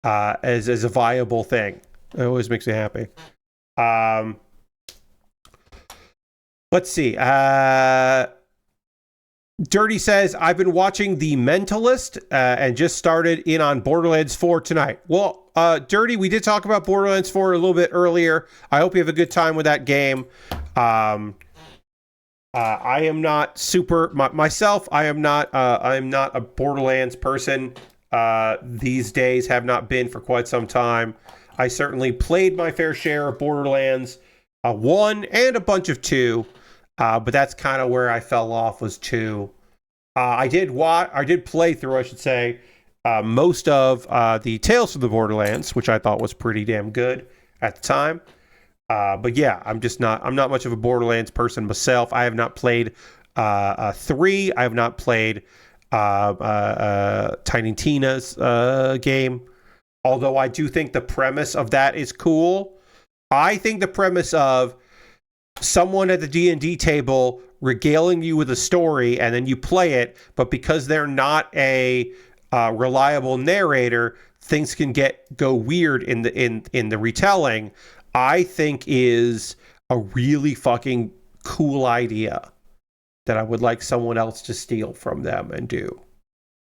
as a viable thing. It always makes me happy. Let's see. Dirty says, I've been watching The Mentalist and just started in on Borderlands 4 tonight. Well, Dirty, we did talk about Borderlands 4 a little bit earlier. I hope you have a good time with that game. I am not super myself. I am not a Borderlands person these days. Have not been for quite some time. I certainly played my fair share of Borderlands 1 and a bunch of 2. But that's kind of where I fell off, was 2. I did play through, I should say, most of the Tales from the Borderlands, which I thought was pretty damn good at the time. But yeah, I'm not much of a Borderlands person myself. I have not played 3. I have not played Tiny Tina's game. Although I do think the premise of that is cool. I think the premise of someone at the D&D table regaling you with a story, and then you play it, but because they're not a reliable narrator, things can go weird in the retelling, I think is a really fucking cool idea that I would like someone else to steal from them and do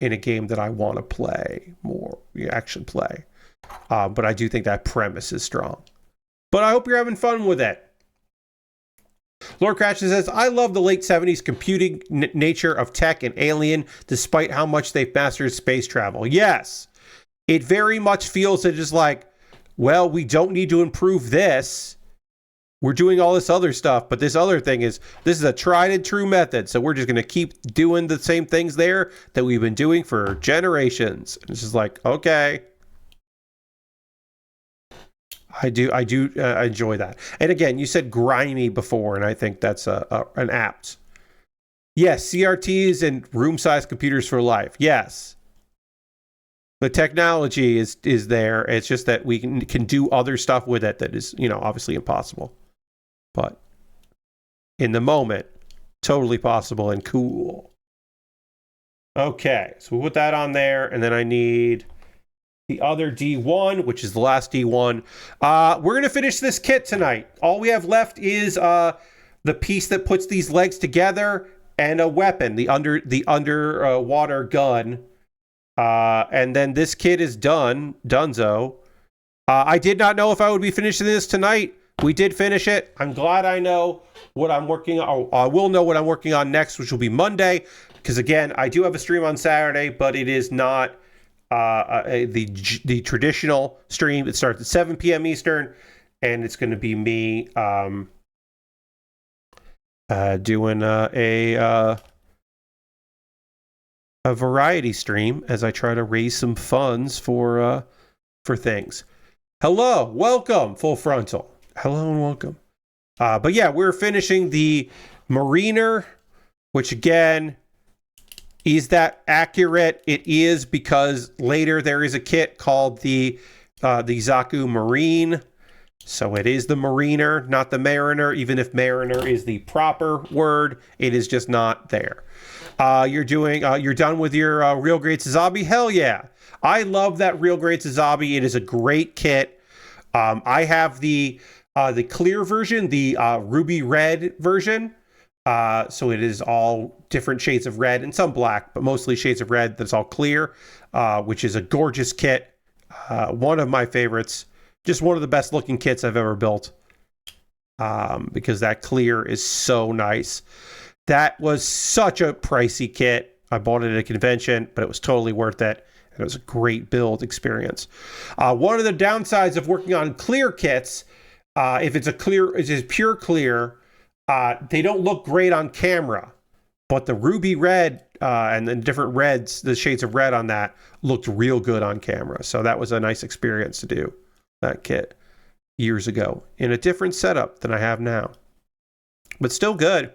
in a game that I want to play more, actually play. But I do think that premise is strong. But I hope you're having fun with it. Lord Cratchit says, I love the late 70s computing nature of tech and Alien, despite how much they've mastered space travel. Yes, it very much feels that it's like, well, we don't need to improve this. We're doing all this other stuff, but this other thing this is a tried and true method, so we're just going to keep doing the same things there that we've been doing for generations. And it's just like, okay. I do enjoy that. And again, you said grimy before, and I think that's an apt. Yes, CRTs and room-sized computers for life. Yes. The technology is there. It's just that we can do other stuff with it that is, obviously impossible. But in the moment, totally possible and cool. Okay, so we'll put that on there, and then I need the other D1, which is the last D1. We're going to finish this kit tonight. All we have left is the piece that puts these legs together and a weapon, the underwater gun. And then this kit is donezo. I did not know if I would be finishing this tonight. We did finish it. I'm glad I know what I'm working on. I will know what I'm working on next, which will be Monday. Because again, I do have a stream on Saturday, but it is not the traditional stream. It starts at 7 p.m. Eastern, and it's going to be me doing a variety stream as I try to raise some funds for for things. Hello, welcome, full frontal. Hello and welcome. But yeah, we're finishing the Mariner, which again, is that accurate? It is, because later there is a kit called the Zaku Marine. So it is the Mariner, not the Mariner. Even if Mariner is the proper word, it is just not there. You're done with your Real Great Sazabi? Hell yeah. I love that Real Great Sazabi. It is a great kit. I have the clear version, the ruby red version. So it is all different shades of red and some black, but mostly shades of red that's all clear, which is a gorgeous kit. One of my favorites. Just one of the best looking kits I've ever built, because that clear is so nice. That was such a pricey kit. I bought it at a convention, but it was totally worth it. And it was a great build experience. One of the downsides of working on clear kits, if it's pure clear, they don't look great on camera. But the ruby red and the different reds, the shades of red on that, looked real good on camera. So that was a nice experience to do that kit years ago in a different setup than I have now, but still good.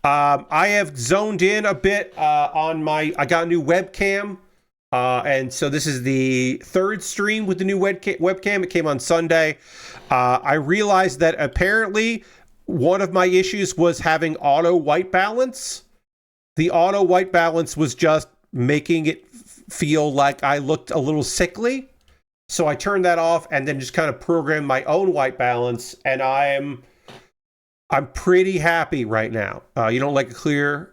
I have zoned in a bit I got a new webcam, and so this is the third stream with the new webcam. It came on Sunday. I realized that apparently one of my issues was having auto white balance. The auto white balance was just making it feel like I looked a little sickly. So I turned that off and then just kind of programmed my own white balance, and I'm pretty happy right now. You don't like a clear?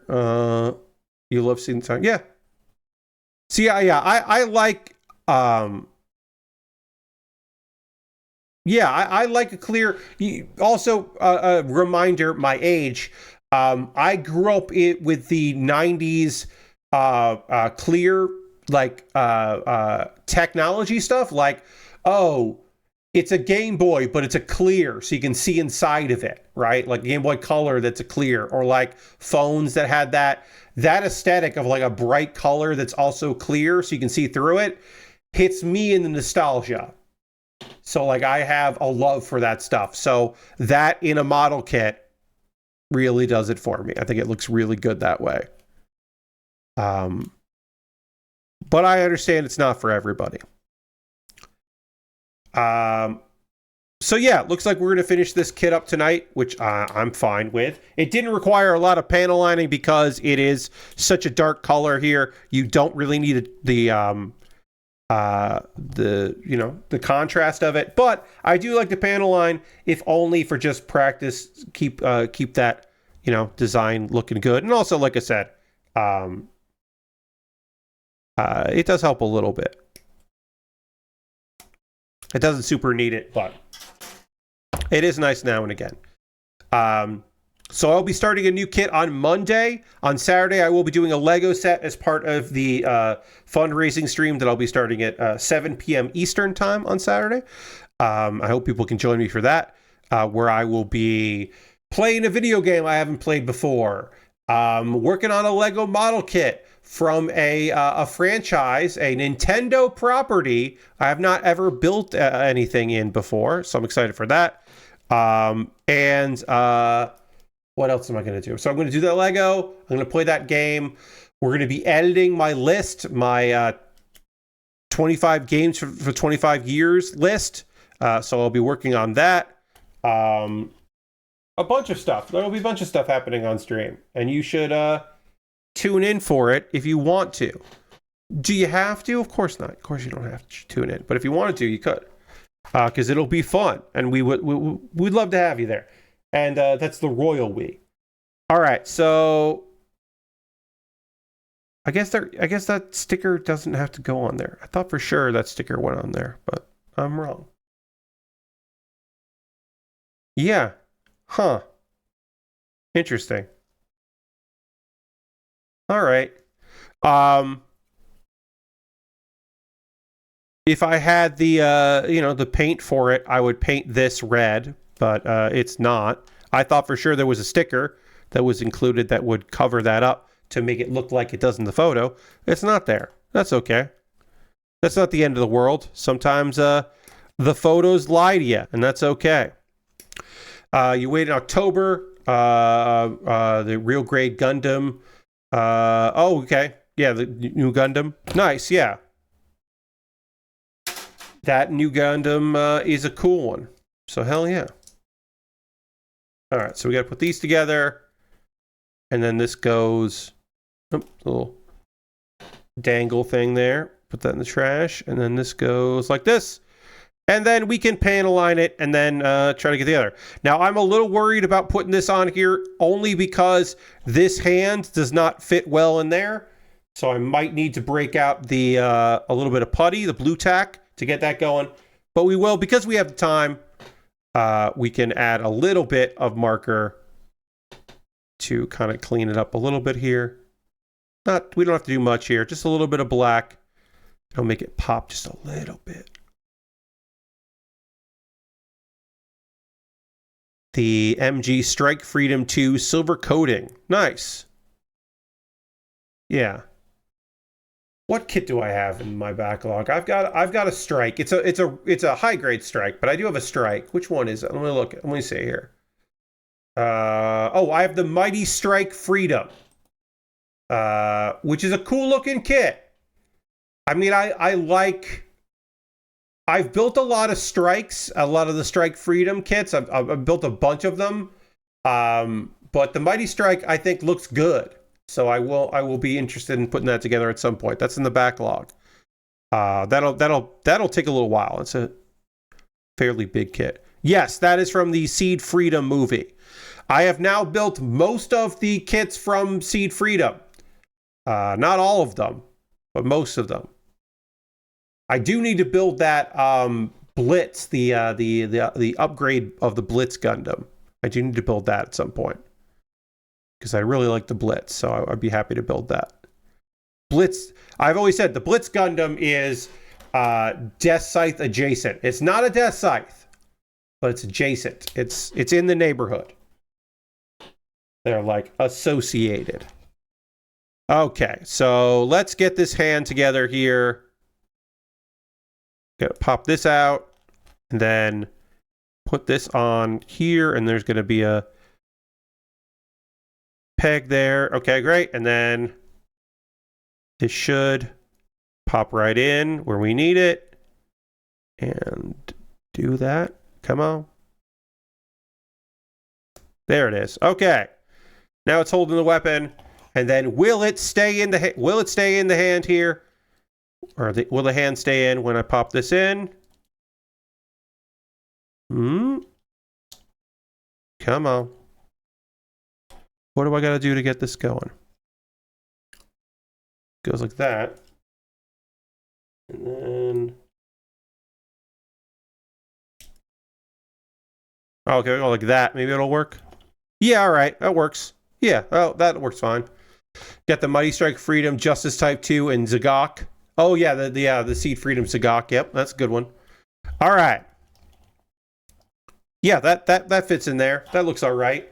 You love seeing time? Yeah. See, I like. I like a clear. Also, a reminder, my age. I grew up with the '90s clear, like technology stuff, like, oh, it's a Game Boy, but it's a clear, so you can see inside of it, right? Like Game Boy Color that's a clear, or like phones that had that aesthetic of like a bright color that's also clear, so you can see through it, hits me in the nostalgia. So like I have a love for that stuff. So that in a model kit really does it for me. I think it looks really good that way. But I understand it's not for everybody. So yeah, looks like we're going to finish this kit up tonight, which I'm fine with. It didn't require a lot of panel lining because it is such a dark color here. You don't really need the contrast of it, but I do like the panel line, if only for just practice. Keep that, design looking good. And also, like I said, it does help a little bit. It doesn't super need it, but it is nice now and again. So I'll be starting a new kit on Monday. On Saturday, I will be doing a Lego set as part of the fundraising stream that I'll be starting at 7 p.m. Eastern time on Saturday. I hope people can join me for that, where I will be playing a video game I haven't played before, working on a Lego model kit from a franchise, a Nintendo property I have not ever built anything in before, so I'm excited for that. What else am I going to do? So I'm going to do that Lego. I'm going to play that game. We're going to be editing my list, my 25 games for 25 years list. So I'll be working on that. A bunch of stuff. There will be a bunch of stuff happening on stream, and you should tune in for it if you want to. Do you have to? Of course not. Of course you don't have to tune in. But if you wanted to, you could. Because it'll be fun, and we'd love to have you there. And that's the royal we. All right, so I guess that sticker doesn't have to go on there. I thought for sure that sticker went on there, but I'm wrong. Yeah. Huh. Interesting. All right. If I had the paint for it, I would paint this red, but it's not. I thought for sure there was a sticker that was included that would cover that up to make it look like it does in the photo. It's not there. That's okay. That's not the end of the world. Sometimes the photos lie to you, and that's okay. You wait in October. The real grade Gundam. Oh, okay. Yeah, the new Gundam. Nice, yeah. That new Gundam is a cool one. So hell yeah. All right, so we got to put these together. And then this goes... Oh, little dangle thing there. Put that in the trash. And then this goes like this. And then we can pan align it and then try to get the other. Now, I'm a little worried about putting this on here only because this hand does not fit well in there. So I might need to break out the a little bit of putty, the blue tack, to get that going. But we will, because we have the time, we can add a little bit of marker to kind of clean it up a little bit here. We don't have to do much here, just a little bit of black. It'll make it pop just a little bit. The MG Strike Freedom 2 silver coating. Nice. Yeah. What kit do I have in my backlog? I've got a strike. It's a high grade strike, but I do have a strike. Which one is it? Let me look. Let me see here. I have the Mighty Strike Freedom, which is a cool looking kit. I mean, I've built a lot of strikes, a lot of the Strike Freedom kits. I've built a bunch of them, but the Mighty Strike I think looks good. So I will be interested in putting that together at some point. That's in the backlog. That'll take a little while. It's a fairly big kit. Yes, that is from the Seed Freedom movie. I have now built most of the kits from Seed Freedom. Not all of them, but most of them. I do need to build that Blitz, the upgrade of the Blitz Gundam. I do need to build that at some point because I really like the Blitz, so I'd be happy to build that. Blitz, I've always said the Blitz Gundam is Death Scythe adjacent. It's not a Death Scythe, but it's adjacent. It's in the neighborhood. They're like associated. Okay, so let's get this hand together here. Gonna pop this out and then put this on here, and there's gonna be a peg there. Okay, great. And then this should pop right in where we need it and do that. Come on. There it is. Okay. Now it's holding the weapon, and then will it stay in the hand here? Or will the hand stay in when I pop this in? Come on. What do I got to do to get this going? Goes like that. And then... Okay, go like that. Maybe it'll work. Yeah, all right. That works. Yeah, oh, that works fine. Got the Mighty Strike Freedom, Justice Type 2, and Zagok. Oh yeah, the Seed Freedom Zagok. Yep, that's a good one. All right. Yeah, that fits in there. That looks all right.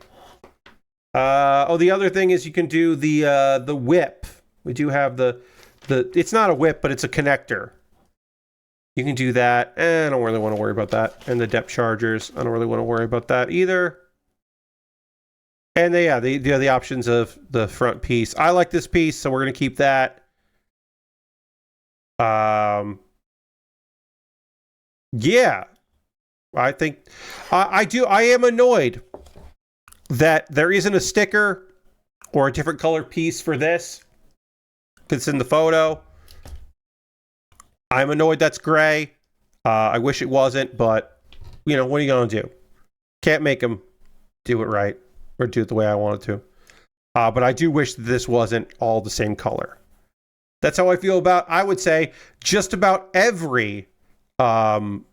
The other thing is you can do the whip. We do have the it's not a whip, but it's a connector. You can do that. I don't really want to worry about that. And the depth chargers, I don't really want to worry about that either. And the options of the front piece. I like this piece, so we're gonna keep that. Yeah, I think I am annoyed that there isn't a sticker or a different color piece for this. It's in the photo. I'm annoyed that's gray. I wish it wasn't, but you know, what are you gonna do? Can't make them do it right or do it the way I wanted to. But I do wish that this wasn't all the same color. That's how I feel about, I would say, just about every model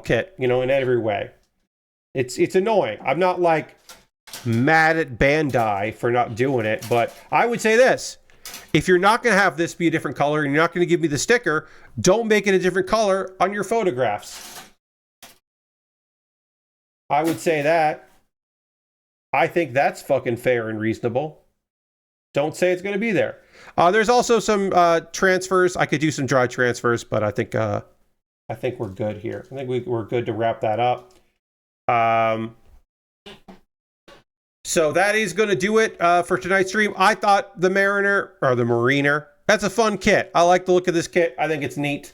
kit, you know, in every way. It's annoying. I'm not like mad at Bandai for not doing it, but I would say this. If you're not going to have this be a different color and you're not going to give me the sticker, don't make it a different color on your photographs. I would say that. I think that's fucking fair and reasonable. Don't say it's going to be there. There's also some transfers. I could do some dry transfers, but I think we're good here. I think we're good to wrap that up. So that is going to do it for tonight's stream. I thought the Mariner, or the Mariner, that's a fun kit. I like the look of this kit. I think it's neat.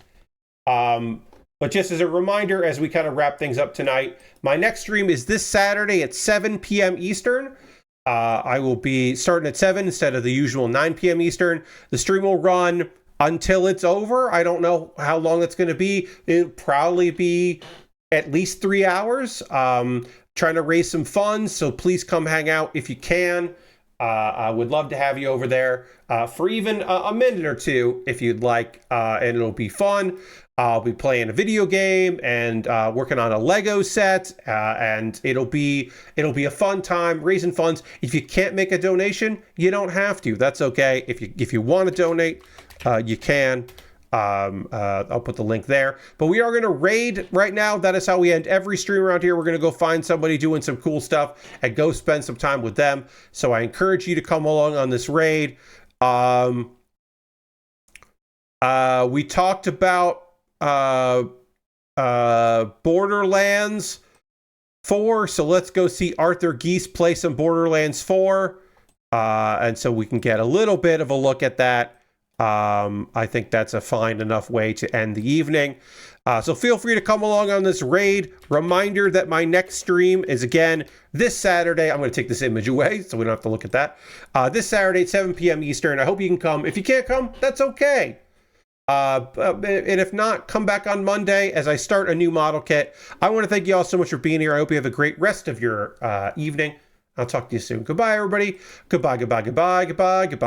But just as a reminder, as we kind of wrap things up tonight, my next stream is this Saturday at 7 p.m. Eastern. I will be starting at 7 instead of the usual 9 p.m. Eastern. The stream will run until it's over. I don't know how long it's going to be. It'll probably be at least 3 hours. Trying to raise some funds, so please come hang out if you can. I would love to have you over there for even a minute or two if you'd like, and it'll be fun. I'll be playing a video game and working on a Lego set, and it'll be a fun time raising funds. If you can't make a donation, you don't have to. That's okay. If you want to donate, you can. I'll put the link there. But we are going to raid right now. That is how we end every stream around here. We're going to go find somebody doing some cool stuff and go spend some time with them. So I encourage you to come along on this raid. We talked about Borderlands 4, so let's go see Arthur Geese play some Borderlands 4, and so we can get a little bit of a look at that. I think that's a fine enough way to end the evening. So feel free to come along on this raid. Reminder that my next stream is again this Saturday. I'm going to take this image away so we don't have to look at that. This Saturday at 7 p.m. Eastern. I hope you can come. If you can't come, that's okay. And if not, come back on Monday as I start a new model kit. I want to thank you all so much for being here. I hope you have a great rest of your evening. I'll talk to you soon. Goodbye, everybody. Goodbye, goodbye, goodbye, goodbye, goodbye.